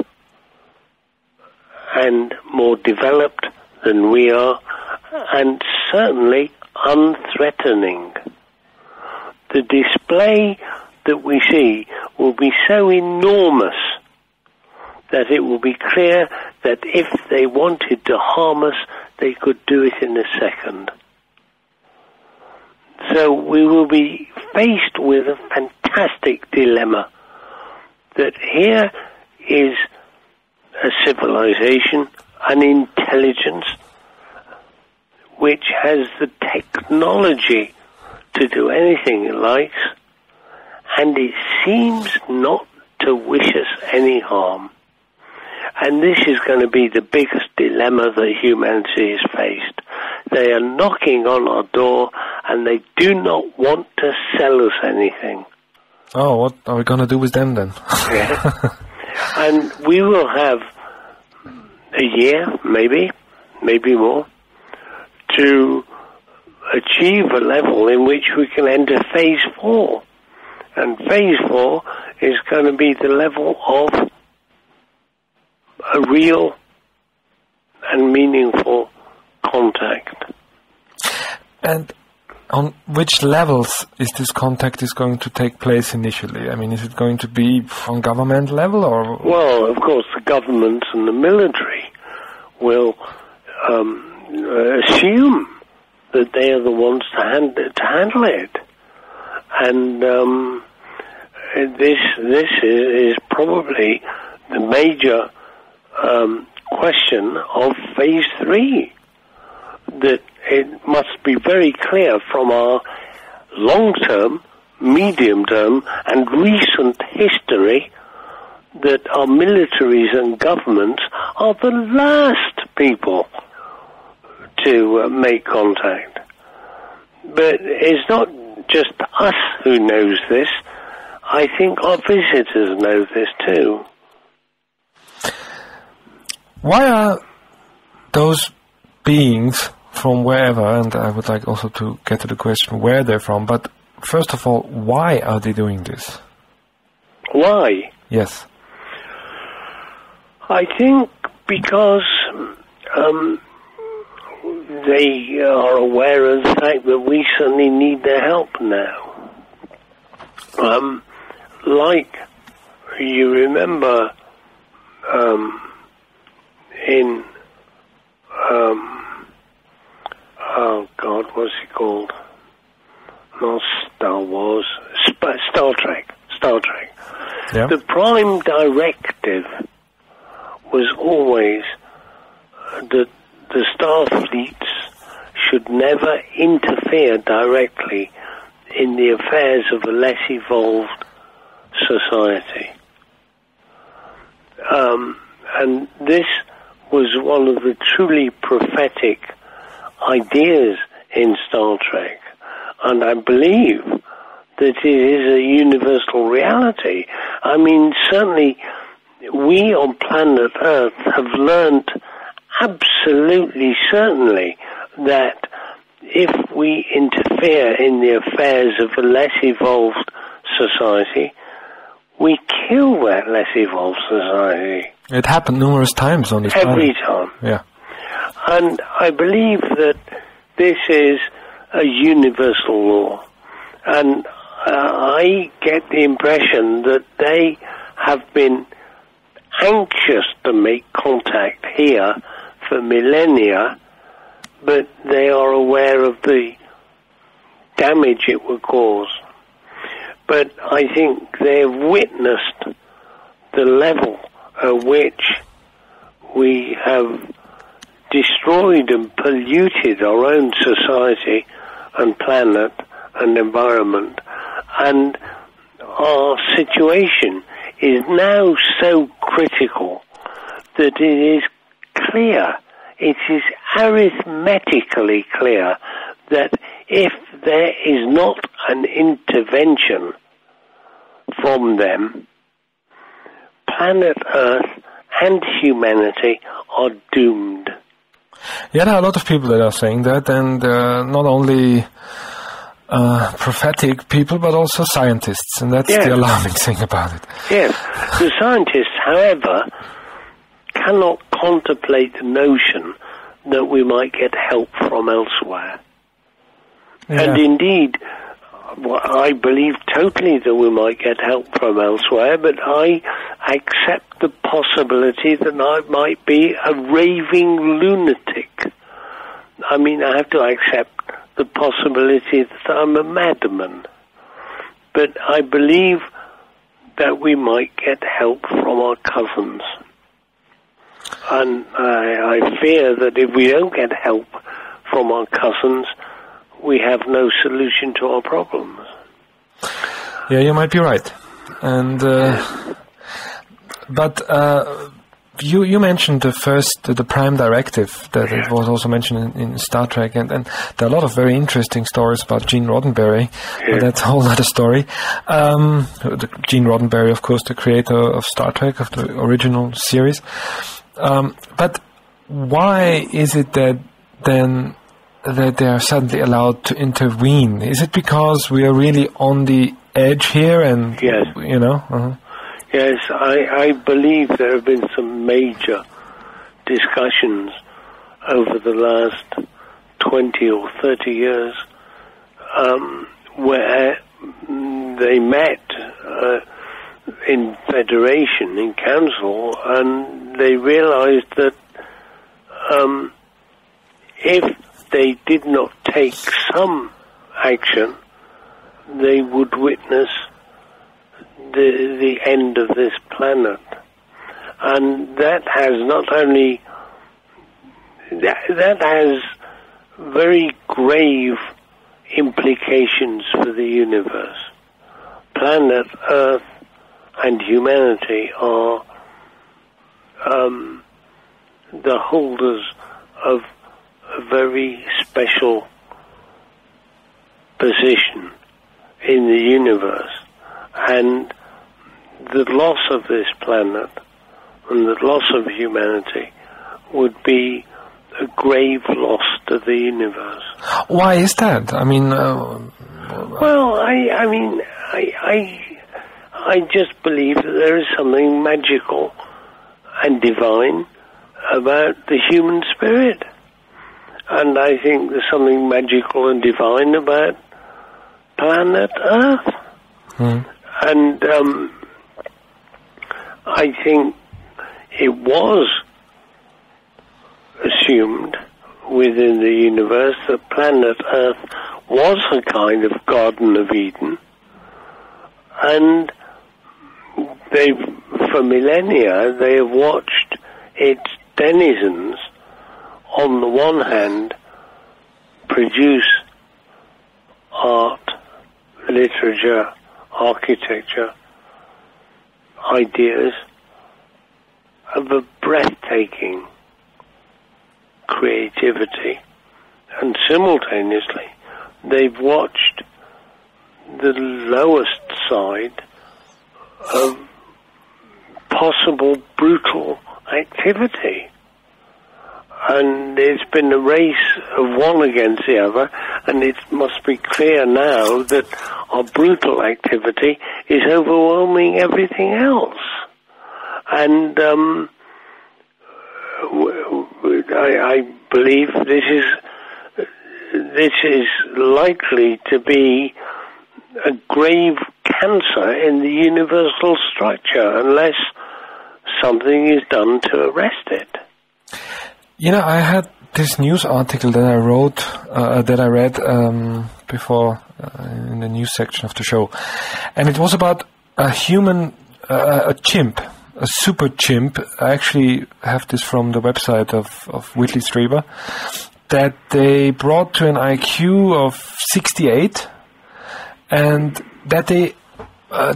and more developed than we are, and certainly unthreatening. The display that we see will be so enormous that it will be clear that if they wanted to harm us, they could do it in a second. So we will be faced with a fantastic dilemma that here is a civilization, an intelligence, which has the technology to do anything it likes, and it seems not to wish us any harm. And this is going to be the biggest dilemma that humanity has faced. They are knocking on our door, and they do not want to sell us anything. Oh, what are we going to do with them then? Yeah. And we will have a year, maybe more, to achieve a level in which we can enter phase 4. And phase 4 is going to be the level of a real and meaningful contact. And on which levels is this contact is going to take place initially? I mean, is it going to be on government level or? Well, of course, the governments and the military will assume that they are the ones to handle it, and this is probably the major question of phase 3. That it must be very clear from our long-term, medium-term, and recent history that our militaries and governments are the last people to make contact. But it's not just us who knows this. I think our visitors know this too. Why are those beings from wherever, and I would like also to get to the question where they're from, but first of all, why are they doing this? Why? Yes. I think because they are aware of the fact that we certainly need their help now. Like you remember in oh God, what's it called? Not Star Wars, Star Trek. Yeah. The prime directive was always that the star fleets should never interfere directly in the affairs of a less evolved society. And this was one of the truly prophetic ideas in Star Trek, and I believe that it is a universal reality. I mean, certainly we on planet Earth have learned absolutely certainly that if we interfere in the affairs of a less evolved society, we kill that less evolved society. It happened numerous times on this planet. Every time. Yeah. And I believe that this is a universal law. And I get the impression that they have been anxious to make contact here for millennia, but they are aware of the damage it would cause. But I think they have witnessed the level at which we have destroyed and polluted our own society and planet and environment. And our situation is now so critical that it is clear, it is arithmetically clear that if there is not an intervention from them, planet Earth and humanity are doomed. Yeah, there are a lot of people that are saying that, and not only prophetic people, but also scientists, and that's the alarming thing about it. Yes. The scientists, however, cannot contemplate the notion that we might get help from elsewhere. Yeah. And indeed, I believe totally that we might get help from elsewhere, but I accept the possibility that I might be a raving lunatic. I mean, I have to accept the possibility that I'm a madman. But I believe that we might get help from our cousins. And I fear that if we don't get help from our cousins, we have no solution to our problems. Yeah, you might be right. And but you mentioned the Prime Directive, that it was also mentioned in Star Trek, and there are a lot of very interesting stories about Gene Roddenberry. But that's a whole other story. Gene Roddenberry, of course, the creator of Star Trek, of the original series. But why is it that then that they are suddenly allowed to intervene? Is it because we are really on the edge here, and yes, you know? Yes, I believe there have been some major discussions over the last 20 or 30 years where they met in Federation, in Council, and they realized that if they did not take some action, they would witness the end of this planet. And that has not only that has very grave implications for the universe. Planet Earth and humanity are the holders of a very special position in the universe, and the loss of this planet and the loss of humanity would be a grave loss to the universe. Why is that? I mean, well, I just believe that there is something magical and divine about the human spirit. And I think there's something magical and divine about planet Earth. And I think it was assumed within the universe that planet Earth was a kind of Garden of Eden. And for millennia, they have watched its denizens, on the one hand, produce art, literature, architecture, ideas of a breathtaking creativity, and simultaneously they've watched the lowest side of possible brutal activity. And it's been a race of one against the other, and it must be clear now that our brutal activity is overwhelming everything else. And I believe this is likely to be a grave cancer in the universal structure unless something is done to arrest it. You know, I had this news article that I wrote, that I read before in the news section of the show, and it was about a human, a chimp, a super chimp. I actually have this from the website of Whitley Strieber, that they brought to an IQ of 68, and that they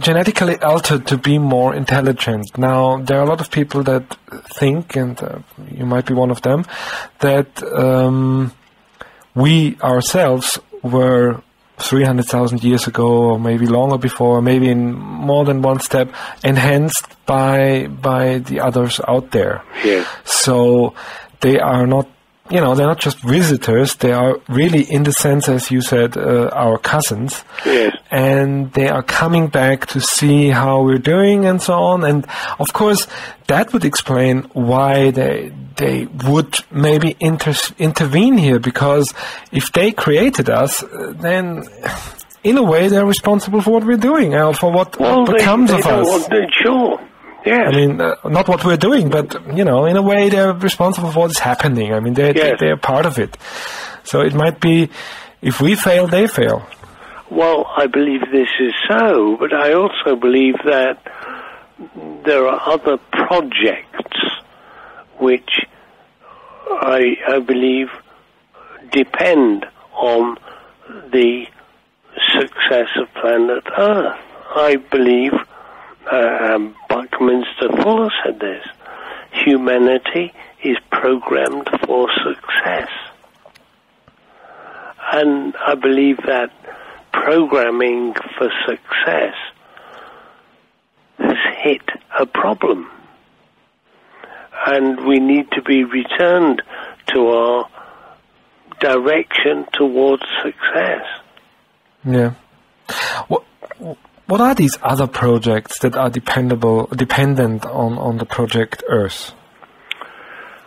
genetically altered to be more intelligent. Now, there are a lot of people that think, and you might be one of them, that we ourselves were 300,000 years ago, or maybe longer before, maybe in more than one step, enhanced by the others out there. Yes. So they are not, they're not just visitors, they are really, in the sense, as you said, our cousins. Yes. And they are coming back to see how we're doing and so on. And, of course, that would explain why they would maybe intervene here, because if they created us, then, in a way, they're responsible for what we're doing, for what becomes of us. Sure. Yes. I mean, not what we're doing, but, in a way, they're responsible for what's happening. I mean, they're part of it. So it might be if we fail, they fail. Well, I believe this is so, but I also believe that there are other projects which I believe depend on the success of planet Earth. I believe, Buckminster Fuller said this, humanity is programmed for success. And I believe that programming for success has hit a problem. And we need to be returned to our direction towards success. Yeah. What are these other projects that are dependent on the Project Earth?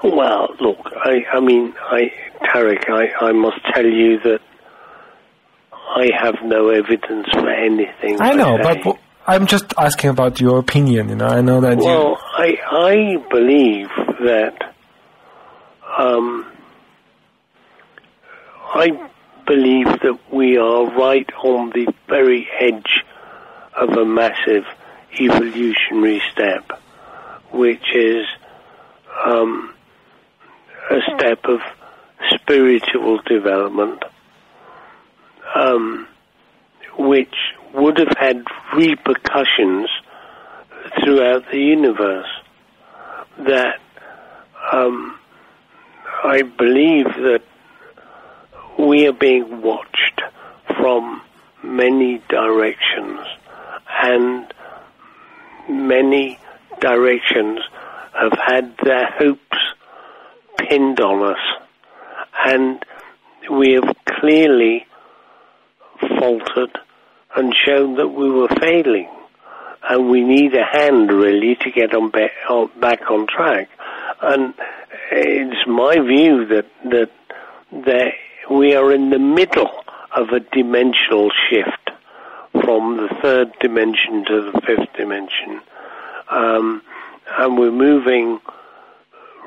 Well, look, Tarek, I must tell you that I have no evidence for anything. I know, but I'm just asking about your opinion. You know, I know that. Well, I believe that. I believe that we are right on the very edge of a massive evolutionary step, which is a step of spiritual development, which would have had repercussions throughout the universe. That I believe that we are being watched from many directions, and many directions have had their hopes pinned on us, and we have clearly faltered and shown that we were failing, and we need a hand really to get back on track. And it's my view that we are in the middle of a dimensional shift from the third dimension to the fifth dimension, and we're moving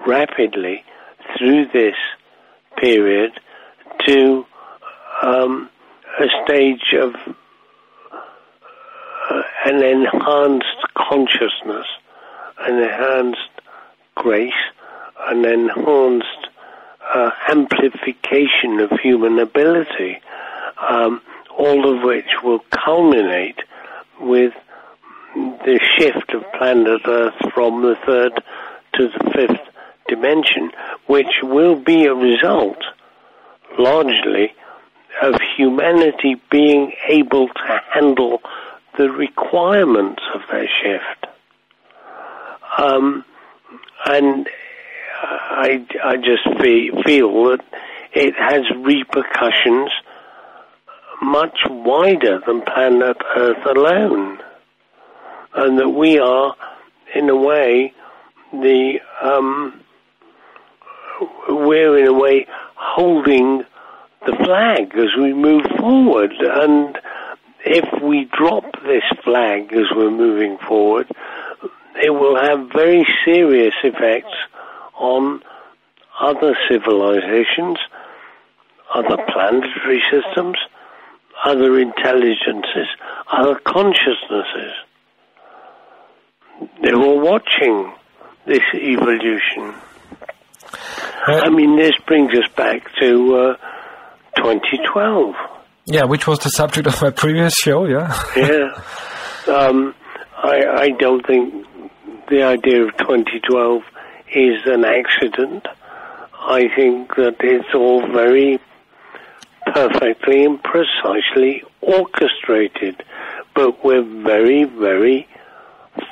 rapidly through this period to a stage of an enhanced consciousness, an enhanced grace, an enhanced amplification of human ability, all of which will culminate with the shift of planet Earth from the third to the fifth dimension, which will be a result, largely, of humanity being able to handle the requirements of that shift. And I just feel that it has repercussions much wider than planet Earth alone, and that we are, in a way, we're in a way holding the flag as we move forward. And if we drop this flag as we're moving forward, it will have very serious effects on other civilizations, other planetary systems, other intelligences, other consciousnesses. They were watching this evolution. This brings us back to 2012. Yeah, which was the subject of my previous show, yeah? Yeah. I don't think the idea of 2012 is an accident. I think that it's all very perfectly and precisely orchestrated, but we're very, very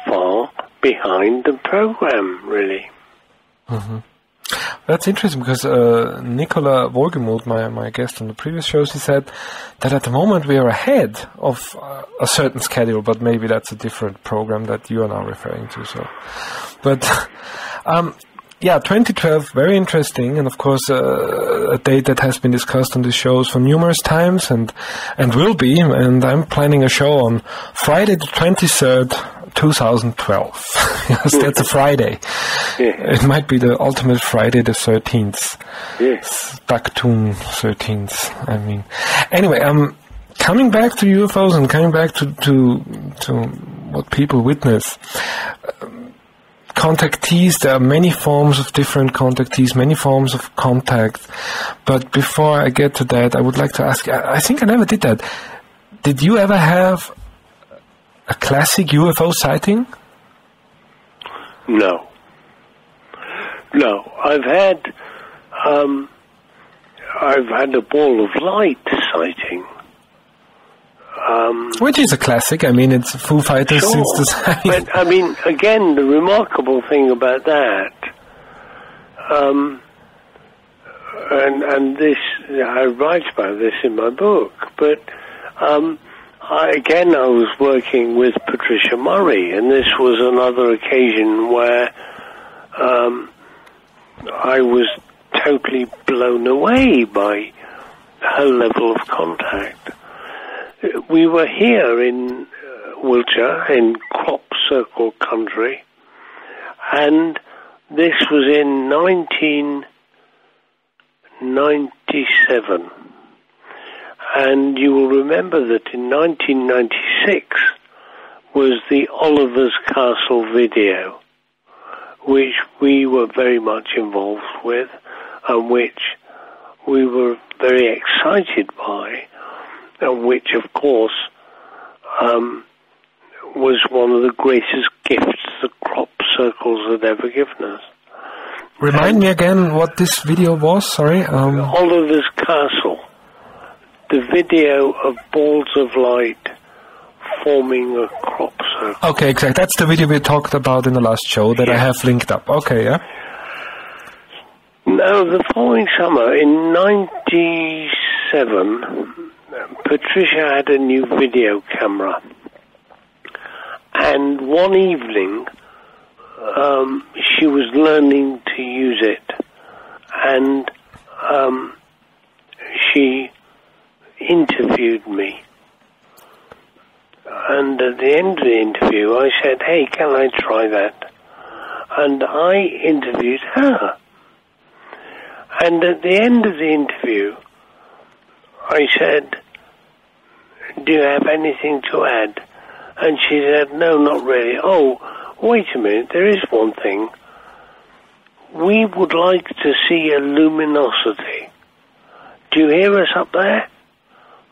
far behind the program, really. Mm-hmm. That's interesting because Nicola Wohlgemuth, my guest on the previous shows, he said that at the moment we are ahead of a certain schedule, but maybe that's a different program that you are now referring to. So, but 2012, very interesting, and of course a date that has been discussed on the shows for numerous times and will be. And I'm planning a show on Friday the 23rd, 2012. Yes, that's a Friday. Yeah. It might be the ultimate Friday the 13th. Yes. Backtoon 13th, I mean. Anyway, coming back to UFOs and coming back to what people witness, contactees, there are many forms of different contactees, many forms of contact. But before I get to that, I would like to ask, I think I never did that. Did you ever have a classic UFO sighting? No. I've had a ball of light sighting. Which is a classic. I mean, it's Foo Fighters Sure. since the time. But, I mean, again, the remarkable thing about that, and this, I write about this in my book, but I was working with Patricia Murray, and this was another occasion where I was totally blown away by her level of contact. We were here in Wiltshire, in Crop Circle country, and this was in 1997. And you will remember that in 1996 was the Oliver's Castle video, which we were very much involved with, and which we were very excited by, and which, of course, was one of the greatest gifts the Crop Circles had ever given us. Remind me again what this video was, sorry. Oliver's Castle. The video of balls of light forming a crop circle. Okay, exactly. That's the video we talked about in the last show that I have linked up. Okay, yeah. Now, the following summer, in 97, Patricia had a new video camera. And one evening, she was learning to use it. And she interviewed me. And at the end of the interview, I said, hey, can I try that? And I interviewed her. And at the end of the interview, I said, do you have anything to add? And she said, no, not really. Oh, wait a minute, there is one thing. We would like to see a luminosity. Do you hear us up there?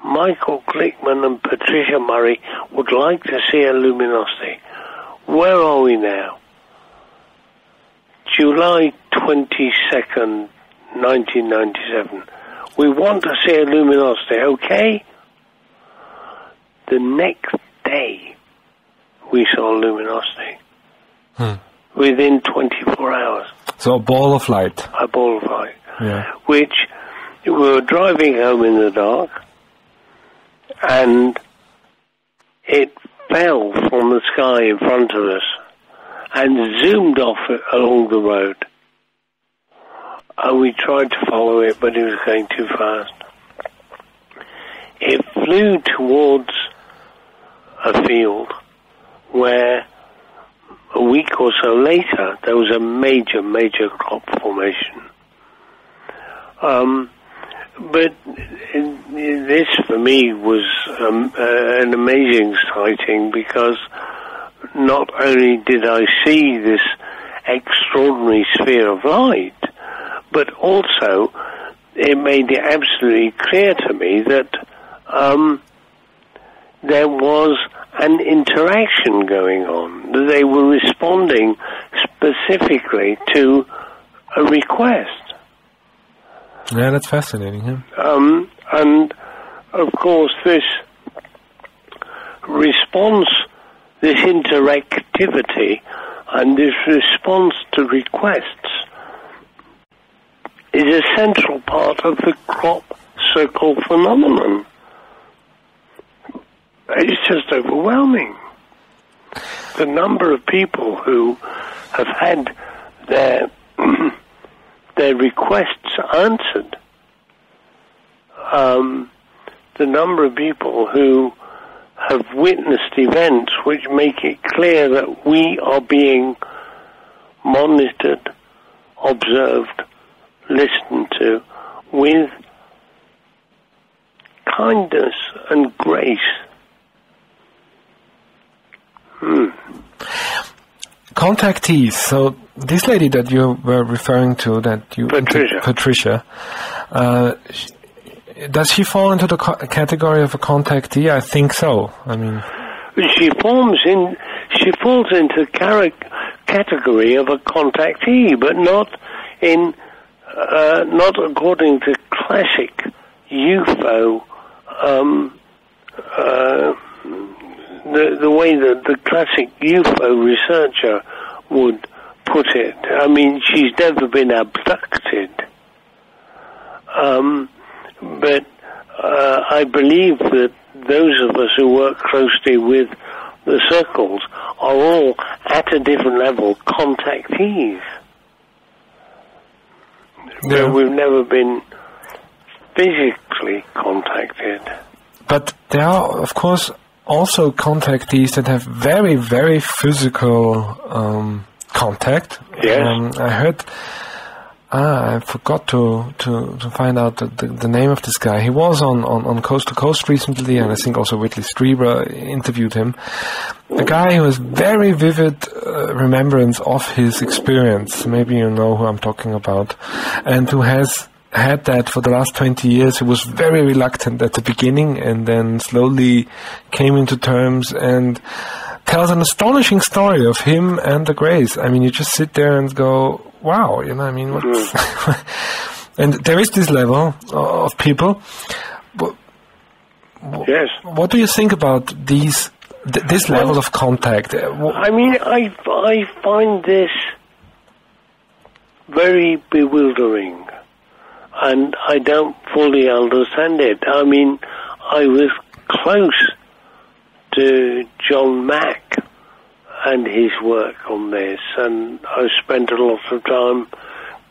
Michael Glickman and Patricia Murray would like to see a luminosity. Where are we now? July 22nd, 1997. We want to see a luminosity, okay? The next day, we saw a luminosity. Within 24 hours. So a ball of light. A ball of light. Yeah. Which, we were driving home in the dark, and it fell from the sky in front of us and zoomed off along the road. And we tried to follow it, but it was going too fast. It flew towards a field where a week or so later there was a major crop formation. But this for me was an amazing sighting, because not only did I see this extraordinary sphere of light, but also it made it absolutely clear to me that there was an interaction going on, that they were responding specifically to a request. Yeah, that's fascinating. Yeah? And of course, this response, this interactivity, and this response to requests is a central part of the crop circle phenomenon. It's just overwhelming. The number of people who have had their requests answered. The number of people who have witnessed events which make it clear that we are being monitored, observed, listened to with kindness and grace. Contactees. So this lady that you were referring to, Patricia, does she fall into the category of a contactee? I think so. I mean, she falls into category of a contactee, but not according to classic UFO. The way that the classic UFO researcher would put it. I mean, she's never been abducted. But I believe that those of us who work closely with the circles are all, at a different level, contactees. Yeah. But we've never been physically contacted. But there are, of course, also contactees that have very, very physical contact. Yes. I heard. I forgot to find out the name of this guy. He was on Coast to Coast recently, and I think also Whitley Strieber interviewed him. A guy who has very vivid remembrance of his experience. Maybe you know who I'm talking about, and who has had that for the last 20 years. He was very reluctant at the beginning, and then slowly came into terms and tells an astonishing story of him and the Greys. I mean, you just sit there and go, wow, you know, I mean, what's and there is this level of people. Yes. What do you think about this level of contact? I mean, I find this very bewildering, and I don't fully understand it. I mean, I was close to John Mack and his work on this, and I spent a lot of time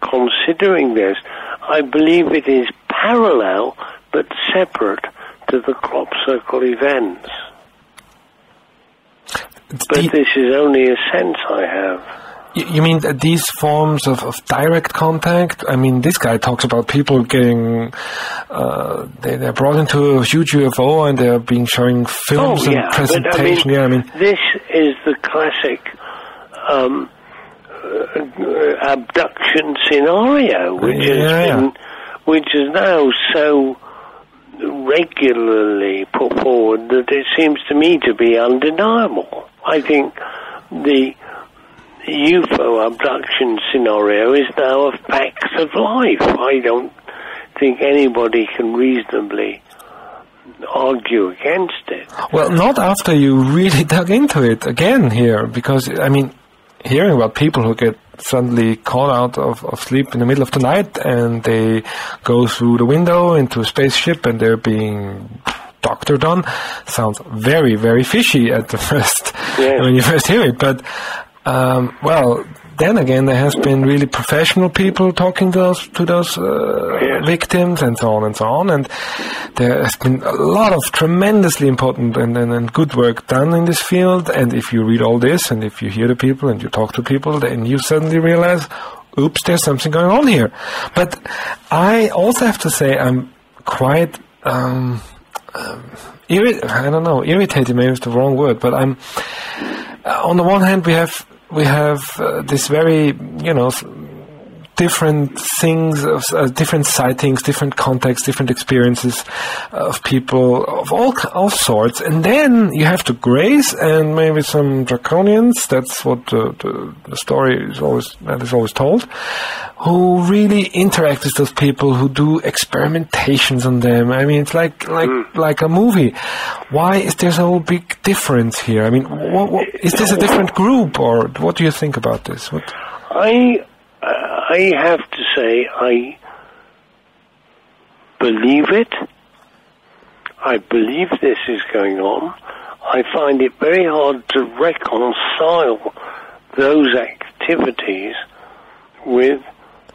considering this. I believe it is parallel but separate to the crop circle events. But this is only a sense I have. You mean that these forms of direct contact? I mean, this guy talks about people getting, they're brought into a huge UFO and they're being showing films and presentation. But, I mean, this is the classic abduction scenario, which is now so regularly put forward that it seems to me to be undeniable. I think the UFO abduction scenario is now a fact of life. I don't think anybody can reasonably argue against it. Well, not after you really dug into it again here, because, I mean, hearing about people who get suddenly caught out of sleep in the middle of the night and they go through the window into a spaceship and they're being doctored on sounds very, very fishy at the first, when you first hear it. But well, then again, there has been really professional people talking to those victims and so on and so on, and there has been a lot of tremendously important and good work done in this field. And if you read all this, and if you hear the people and you talk to people, then you suddenly realize, oops, there's something going on here. But I also have to say I'm quite irritated, maybe it's the wrong word, but I'm on the one hand we have this very, different things, different sightings, different contexts, different experiences of people of all sorts, and then you have the Greys and maybe some Draconians. That's what the story is always told. Who really interact with those people, who do experimentations on them. I mean, it's like a movie. Why is there so big difference here? I mean, what is this a different group, or what do you think about this? I have to say I believe it. I believe this is going on. I find it very hard to reconcile those activities with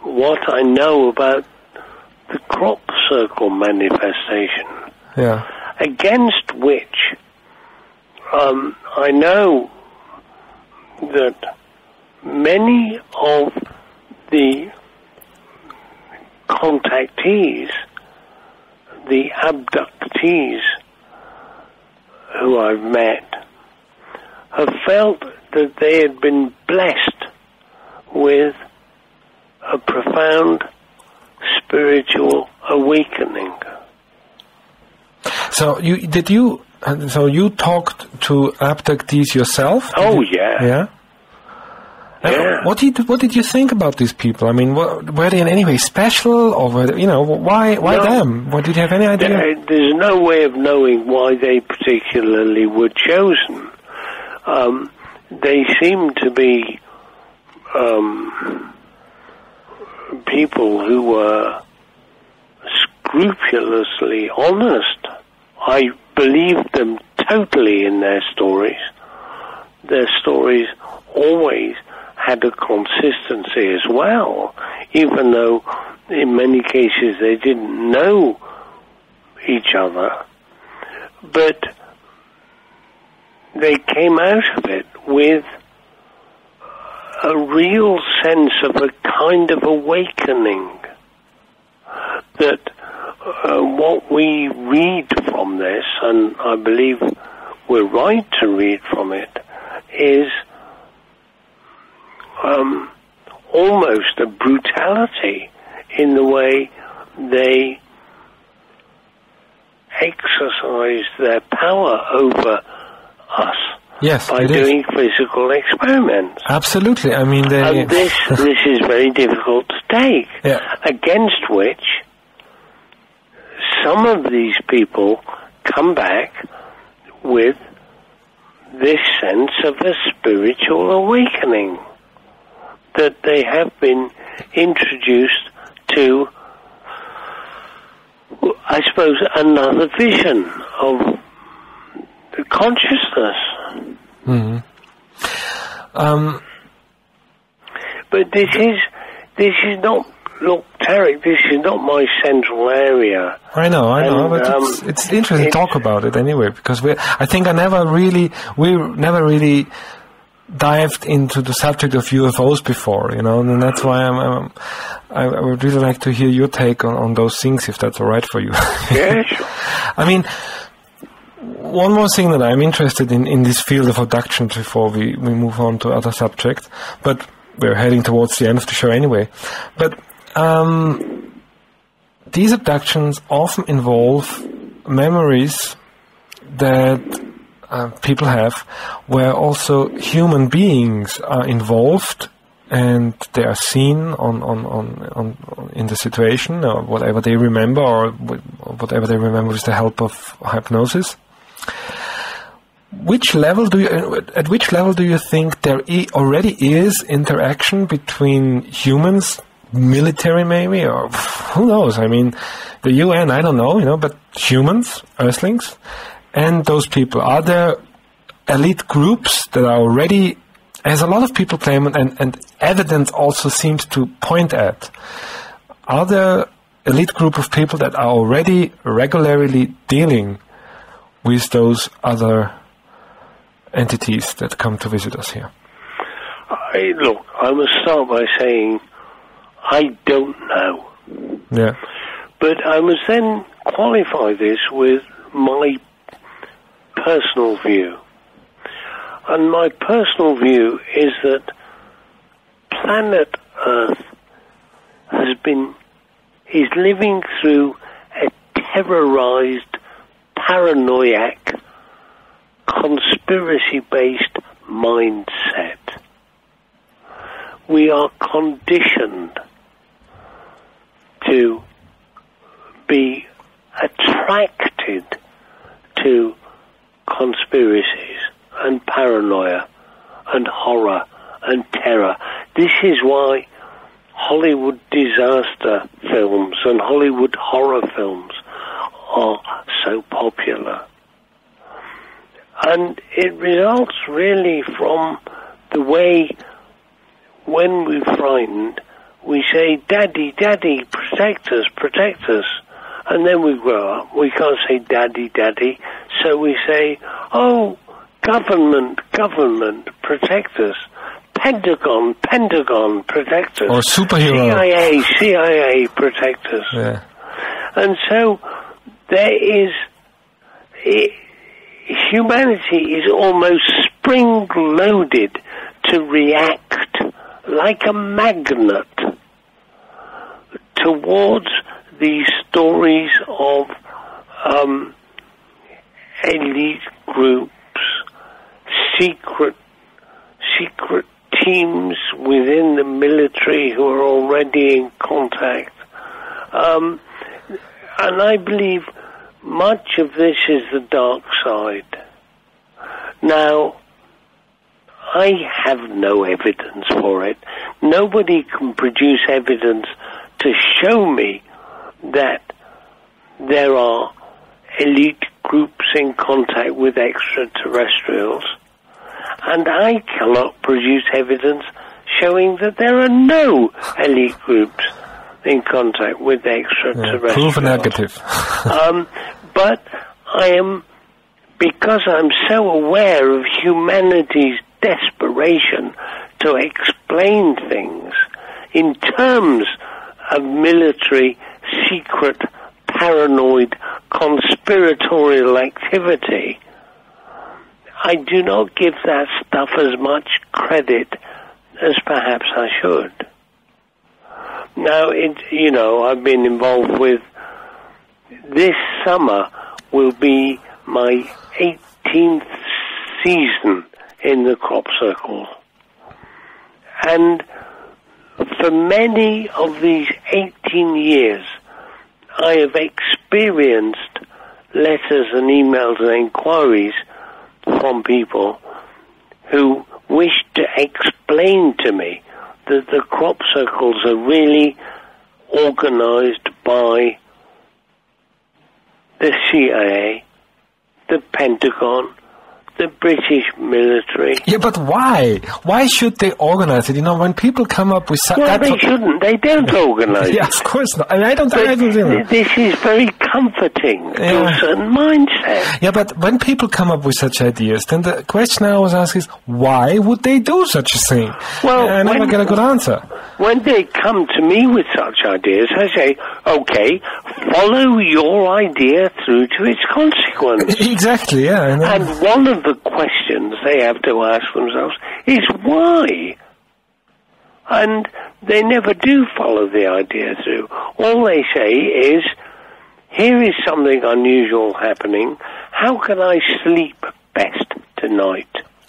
what I know about the crop circle manifestation, against which I know that many of the contactees, the abductees who I've met, have felt that they had been blessed with a profound spiritual awakening. So you talked to abductees yourself? Oh, yeah. Yeah? Yeah. What did you think about these people? I mean, were they in any way special, or were they, why them? Did you have any idea? There's no way of knowing why they particularly were chosen. They seem to be people who were scrupulously honest. I believed them totally in their stories. Their stories always had a consistency as well, even though in many cases they didn't know each other. But they came out of it with a real sense of a kind of awakening, that what we read from this, and I believe we're right to read from it, is almost a brutality in the way they exercise their power over us. Yes, by doing physical experiments. Absolutely. I mean, and this is very difficult to take. Yeah. Against which some of these people come back with this sense of a spiritual awakening, that they have been introduced to, I suppose, another vision of the consciousness. Mm-hmm. But this is not, look, Tarek, this is not my central area. I know, but it's interesting to talk about it anyway, because we never really dived into the subject of UFOs before, and that's why I would really like to hear your take on those things, if that's all right for you. Yeah, sure. I mean, one more thing that I'm interested in this field of abductions before we move on to other subjects, but we're heading towards the end of the show anyway. But these abductions often involve memories that people have where also human beings are involved and they are seen on in the situation, or whatever they remember, or whatever they remember with the help of hypnosis. At which level do you think there already is interaction between humans, military maybe, or who knows? I mean, the UN, I don't know, but humans, Earthlings, and those people, are there elite groups that are already, as a lot of people claim, and evidence also seems to point at, are there elite group of people that are already regularly dealing with those other entities that come to visit us here? Look, I must start by saying I don't know. Yeah. But I must then qualify this with my personal view. And my personal view is that planet Earth is living through a terrorized, paranoiac, conspiracy-based mindset. We are conditioned to be attracted to conspiracies and paranoia and horror and terror. This is why Hollywood disaster films and Hollywood horror films are so popular. And it results really from the way, when we're frightened, we say, "Daddy, Daddy, protect us, protect us." And then we grow up, we can't say "Daddy, Daddy," so we say, "Oh, government, protect us. Pentagon, protect us. Or superhero. CIA, protect us. Yeah. And so there is... humanity is almost spring-loaded to react like a magnet towards these stories of elite groups, secret teams within the military who are already in contact. And I believe much of this is the dark side. Now, I have no evidence for it. Nobody can produce evidence to show me that there are elite groups in contact with extraterrestrials, and I cannot produce evidence showing that there are no elite groups in contact with extraterrestrials. Proof negative. But because I'm so aware of humanity's desperation to explain things in terms of military, secret, paranoid, conspiratorial activity, I do not give that stuff as much credit as perhaps I should. Now, I've been involved with... This summer will be my 18th season in the crop circle. And for many of these 18 years, I have experienced letters and emails and inquiries from people who wish to explain to me that the crop circles are really organized by the CIA, the Pentagon, the British military. Yeah, but why? Why should they organize it? When people come up with... Well, they shouldn't. They don't organize it. Yeah, of course not. I don't This is very comforting to a certain mindset. Yeah, but when people come up with such ideas, then the question I always ask is, why would they do such a thing? Well, I never get a good answer. When they come to me with such ideas, I say, okay, follow your idea through to its consequence. Exactly, yeah. And one of the questions they have to ask themselves is why? And they never do follow the idea through. All they say is, here is something unusual happening. How can I sleep best tonight?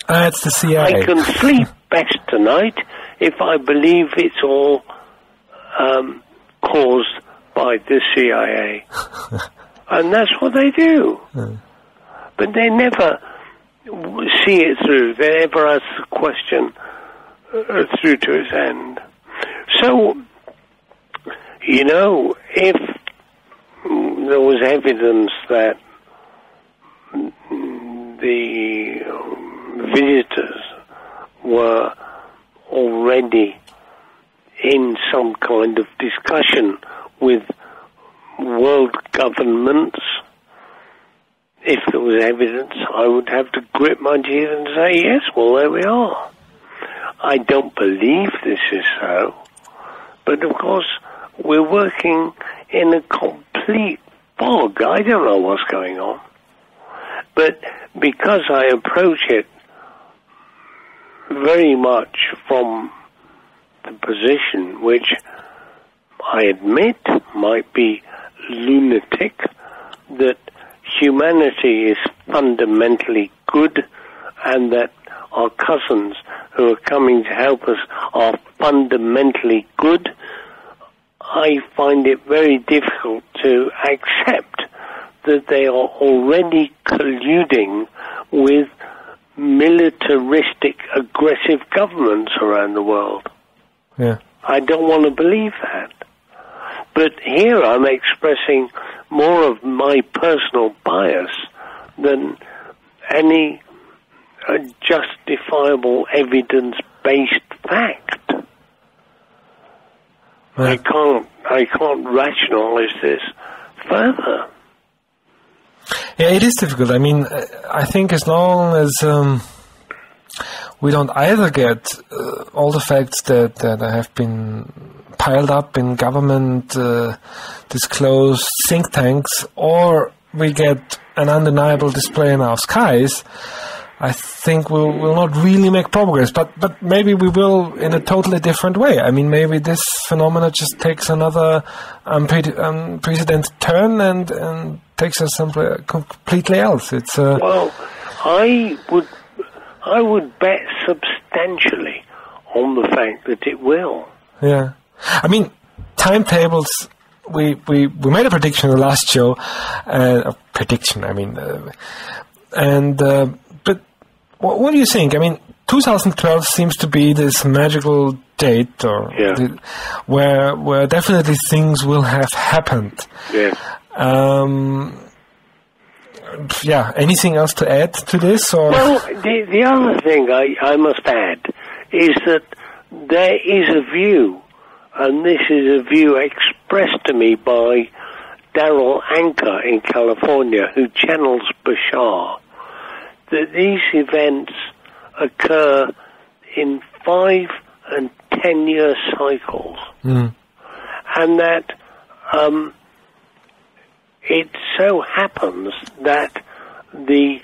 It's the CIA. I can sleep best tonight if I believe it's all caused by the CIA. And that's what they do. But they never see it through. They never ask the question through to its end. So, if there was evidence that the visitors were already in some kind of discussion with world governments, if there was evidence, I would have to grit my teeth and say, yes, well, there we are. I don't believe this is so, but of course, we're working in a complete fog. I don't know what's going on. But because I approach it very much from the position which I admit might be lunatic, that humanity is fundamentally good and that our cousins who are coming to help us are fundamentally good, I find it very difficult to accept that they are already colluding with militaristic, aggressive governments around the world. Yeah. I don't want to believe that. But here I'm expressing more of my personal bias than any justifiable evidence-based fact. Right. I can't rationalize this further. Yeah, it is difficult. I mean, I think as long as we don't either get all the facts that have been piled up in government disclosed think tanks, or we get an undeniable display in our skies, I think we'll not really make progress. But maybe we will in a totally different way. I mean, maybe this phenomena just takes another unprecedented turn and takes us somewhere completely else. It's well, I would bet substantially on the fact that it will. Yeah, I mean, timetables. We made a prediction in the last show. A prediction, I mean, but what do you think? I mean, 2012 seems to be this magical date, or where definitely things will have happened. Yeah. Yeah. Anything else to add to this? Or? Well, the other thing I must add is that there is a view, and this is a view expressed to me by Darrell Anker in California, who channels Bashar, that these events occur in 5 and 10 year cycles, and that it so happens that the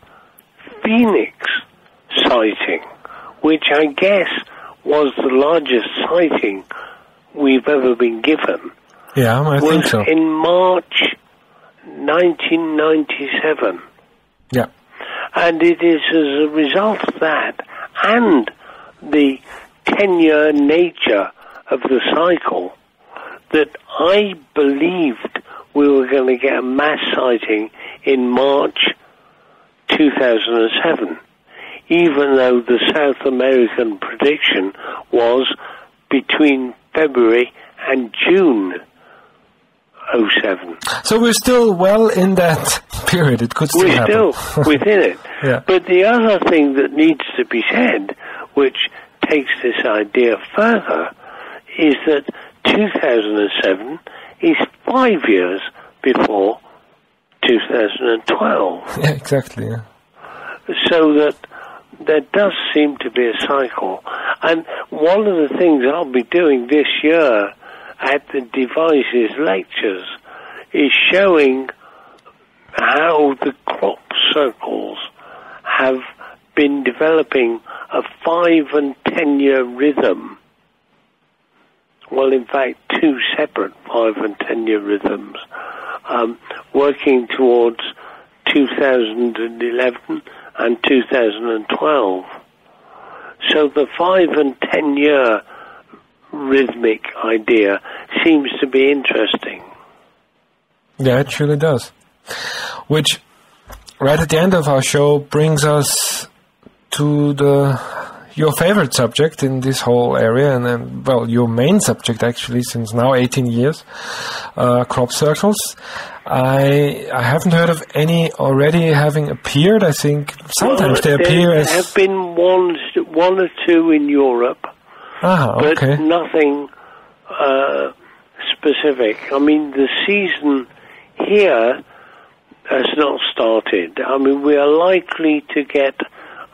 Phoenix sighting, which I guess was the largest sighting we've ever been given, I think so. in March 1997. Yeah. And it is as a result of that and the 10-year nature of the cycle that I believed we were going to get a mass sighting in March 2007, even though the South American prediction was between February and June 07. So we're still well in that period. It could still happen. We're still within it. Yeah. But the other thing that needs to be said, which takes this idea further, is that 2007 is 5 years before 2012. Yeah, exactly. Yeah. So that there does seem to be a cycle. And one of the things I'll be doing this year at the Devices lectures is showing how the crop circles have been developing a 5 and 10 year rhythm. Well, in fact, 2 separate 5 and 10 year rhythms, working towards 2011 and 2012. So the 5 and 10 year rhythmic idea seems to be interesting. Yeah, it surely does. Which, right at the end of our show, brings us to your favorite subject in this whole area, and then, well, your main subject actually since now 18 years, crop circles. I haven't heard of any already having appeared. I think sometimes they appear as... There have been one or two in Europe, but nothing specific. I mean, the season here has not started. I mean, we are likely to get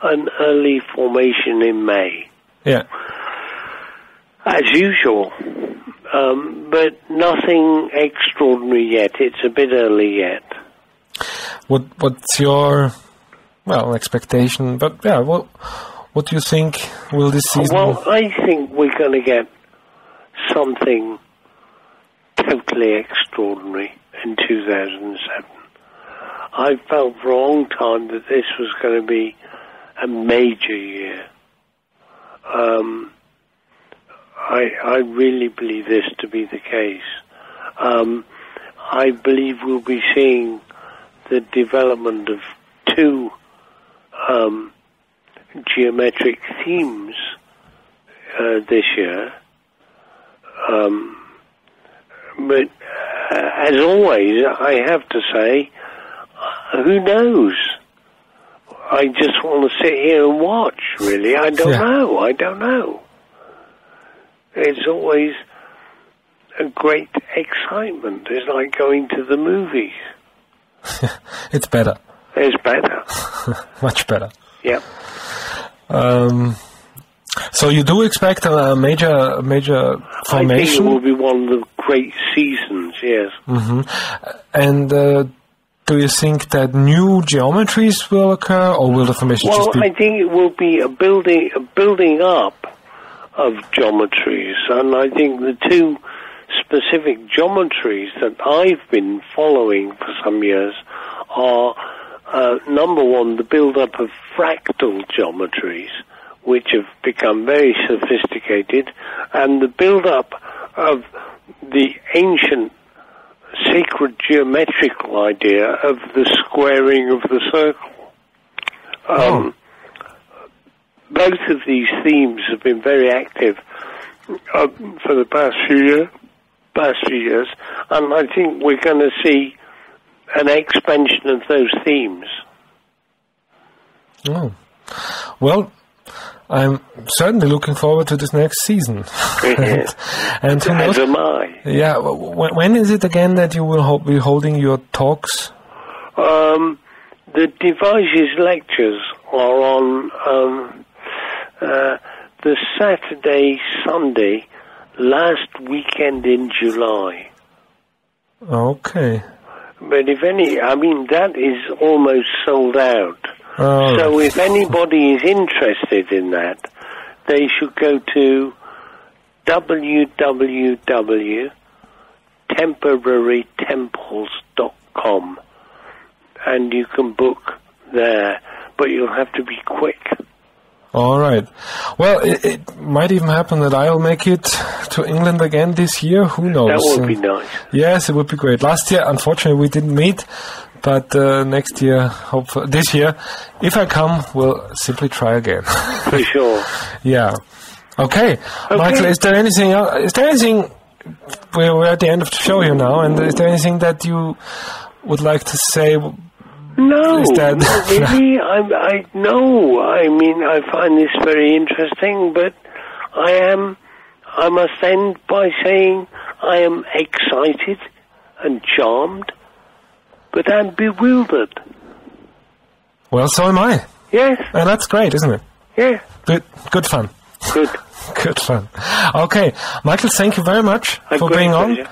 an early formation in May. Yeah. As usual. But nothing extraordinary yet. It's a bit early yet. What's your, expectation? But, yeah, what do you think will this season... Well, I think we're going to get something totally extraordinary in 2007. I felt for a long time that this was going to be a major year. I really believe this to be the case. I believe we'll be seeing the development of 2 geometric themes this year. But as always, I have to say, who knows? I just want to sit here and watch, really. I don't know. It's always a great excitement. It's like going to the movies. It's better. It's better. Much better. Yeah. So you do expect a major formation? I think it will be one of the great seasons, yes. Mm-hmm. And do you think that new geometries will occur, or will the formation just be... Well, I think it will be a building up of geometries, and I think the two specific geometries that I've been following for some years are, number one, the build-up of fractal geometries, which have become very sophisticated, and the build-up of the ancient sacred geometrical idea of the squaring of the circle. Both of these themes have been very active for the past few years, and I think we're going to see an expansion of those themes. Oh. Well, I'm certainly looking forward to this next season. and who knows? As am I. Yeah. When is it again that you will be holding your talks? The devices lectures are on the Saturday, Sunday, last weekend in July. Okay. But that is almost sold out. Oh. So if anybody is interested in that, they should go to www.temporarytemples.com and you can book there, but you'll have to be quick. All right. Well, it might even happen that I'll make it to England again this year. Who knows? That would be nice. Yes, it would be great. Last year, unfortunately, we didn't meet, but next year, hopefully, this year, if I come, we'll simply try again. For sure. Yeah. Okay. Michael, is there anything else? Is there anything? We're at the end of the show here now, and is there anything that you would like to say? No, not really. No. I mean, I find this very interesting, but I must end by saying I am excited and charmed, but I'm bewildered. Well, so am I. Yes. And that's great, isn't it? Yeah. Good fun. Good. Good fun. Okay, Michael, thank you very much for being on.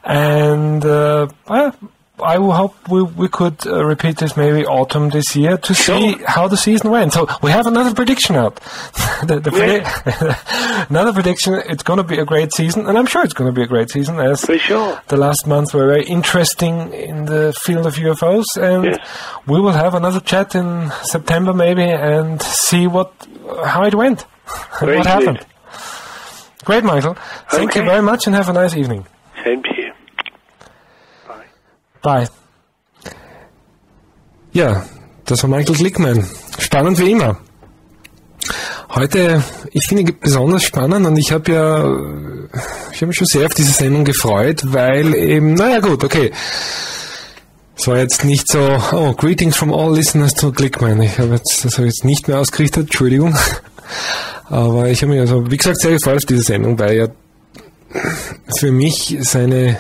And I will hope we could repeat this maybe autumn this year to see how the season went. So we have another prediction out. Another prediction, it's going to be a great season, and I'm sure it's going to be a great season, as for sure. The last months were very interesting in the field of UFOs, and we will have another chat in September maybe and see how it went and what happened. Great, Michael. Thank you very much and have a nice evening. Same to you. Bye. Ja, das war Michael Glickman. Spannend wie immer. Heute, ich finde besonders spannend, und ich habe mich schon sehr auf diese Sendung gefreut, weil eben, naja gut, okay. Es war jetzt nicht so, greetings from all listeners to Glickman. Das habe ich jetzt nicht mehr ausgerichtet, Entschuldigung. Aber ich habe mich also, wie gesagt, sehr gefreut auf diese Sendung, weil ja für mich seine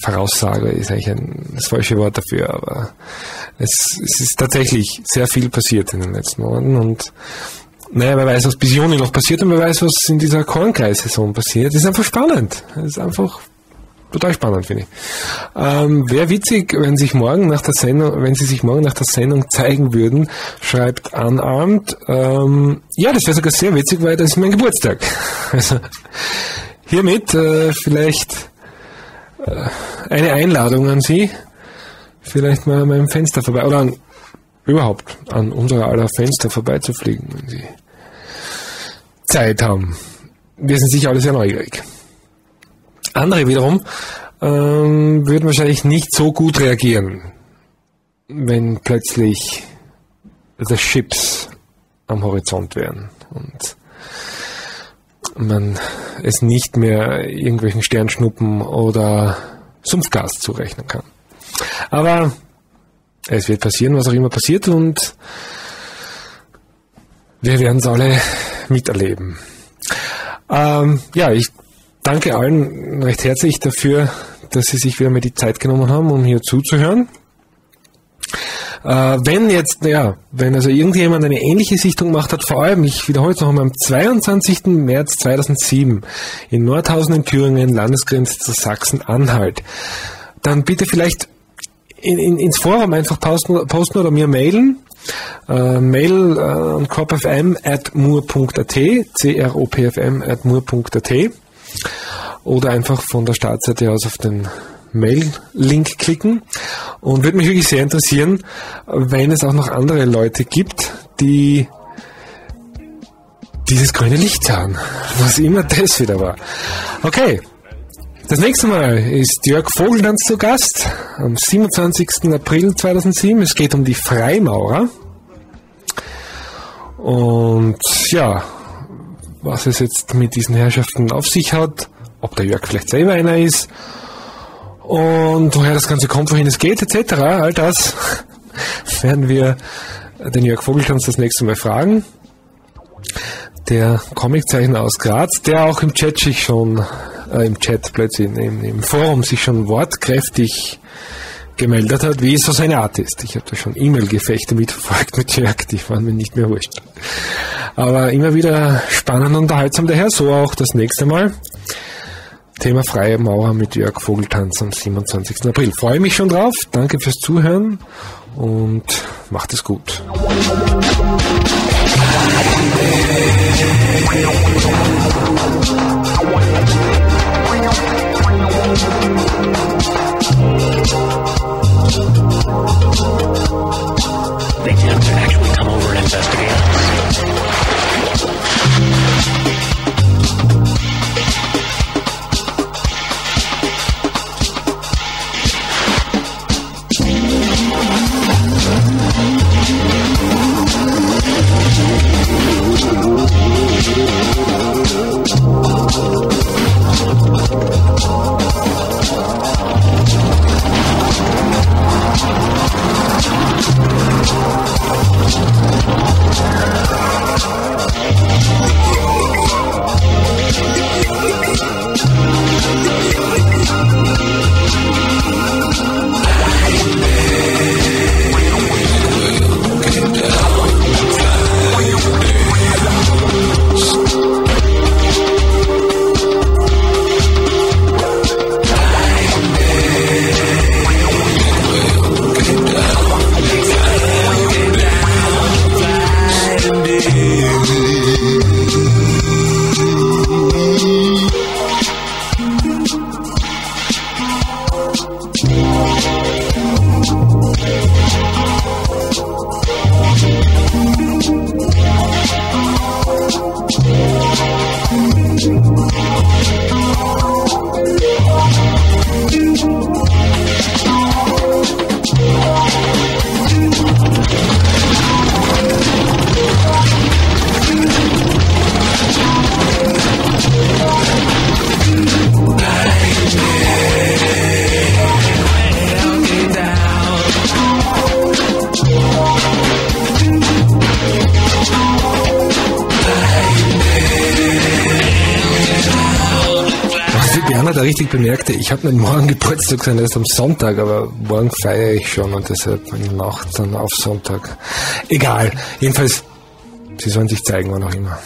Voraussage ist eigentlich das falsche Wort dafür, aber es ist tatsächlich sehr viel passiert in den letzten Monaten, und wer weiß, was bis Juni noch passiert, und wer weiß, was in dieser Kornkreis-Saison passiert. Das ist einfach spannend. Das ist einfach total spannend, finde ich. Wäre witzig, wenn Sie sich morgen nach der Sendung zeigen würden, schreibt Unarmed. Ja, das wäre sogar sehr witzig, weil das ist mein Geburtstag. Also hiermit vielleicht eine Einladung an Sie, vielleicht mal an meinem Fenster vorbei, oder überhaupt an unserer aller Fenster vorbeizufliegen, wenn Sie Zeit haben. Wir sind sicher alle sehr neugierig. Andere wiederum würden wahrscheinlich nicht so gut reagieren, wenn plötzlich the ships am Horizont wären und man es nicht mehr irgendwelchen Sternschnuppen oder Sumpfgas zurechnen kann. Aber es wird passieren, was auch immer passiert, und wir werden es alle miterleben. Ich danke allen recht herzlich dafür, dass Sie sich wieder mal die Zeit genommen haben, um hier zuzuhören. Wenn also irgendjemand eine ähnliche Sichtung gemacht hat, vor allem, ich wiederhole es noch einmal, am 22. März 2007 in Nordhausen in Thüringen, Landesgrenze zu Sachsen-Anhalt, dann bitte vielleicht ins Forum einfach posten oder mir mailen. Mail an CROPfm@mur.at, CROPfm@mur.at, oder einfach von der Startseite aus auf den Mail-Link klicken, und würde mich wirklich sehr interessieren, wenn es auch noch andere Leute gibt, die dieses grüne Licht sahen, was immer das wieder war. Okay, das nächste Mal ist Jörg Vogeltanz zu Gast, am 27. April 2007. Es geht um die Freimaurer. Und ja, was es jetzt mit diesen Herrschaften auf sich hat, ob der Jörg vielleicht selber einer ist, und woher das Ganze kommt, wohin es geht, etc. All das werden wir den Jörg Vogeltanz das nächste Mal fragen. Der Comiczeichner aus Graz, der auch im Chat sich schon, im Forum sich schon wortkräftig gemeldet hat, wie es so seine Art ist. Ich habe da schon E-Mail-Gefechte mitverfolgt mit Jörg, die waren mir nicht mehr wurscht. Aber immer wieder spannend und unterhaltsam daher, so auch das nächste Mal. Thema Freie Maurer mit Jörg Vogeltanz am 27. April. Freue mich schon drauf. Danke fürs Zuhören und macht es gut. They have to actually come over and investigate. Da richtig bemerkte, ich habe nicht morgen Geburtstag, sondern erst am Sonntag, aber morgen feiere ich schon und deshalb in Nacht dann auf Sonntag. Egal, jedenfalls, sie sollen sich zeigen, wann auch immer.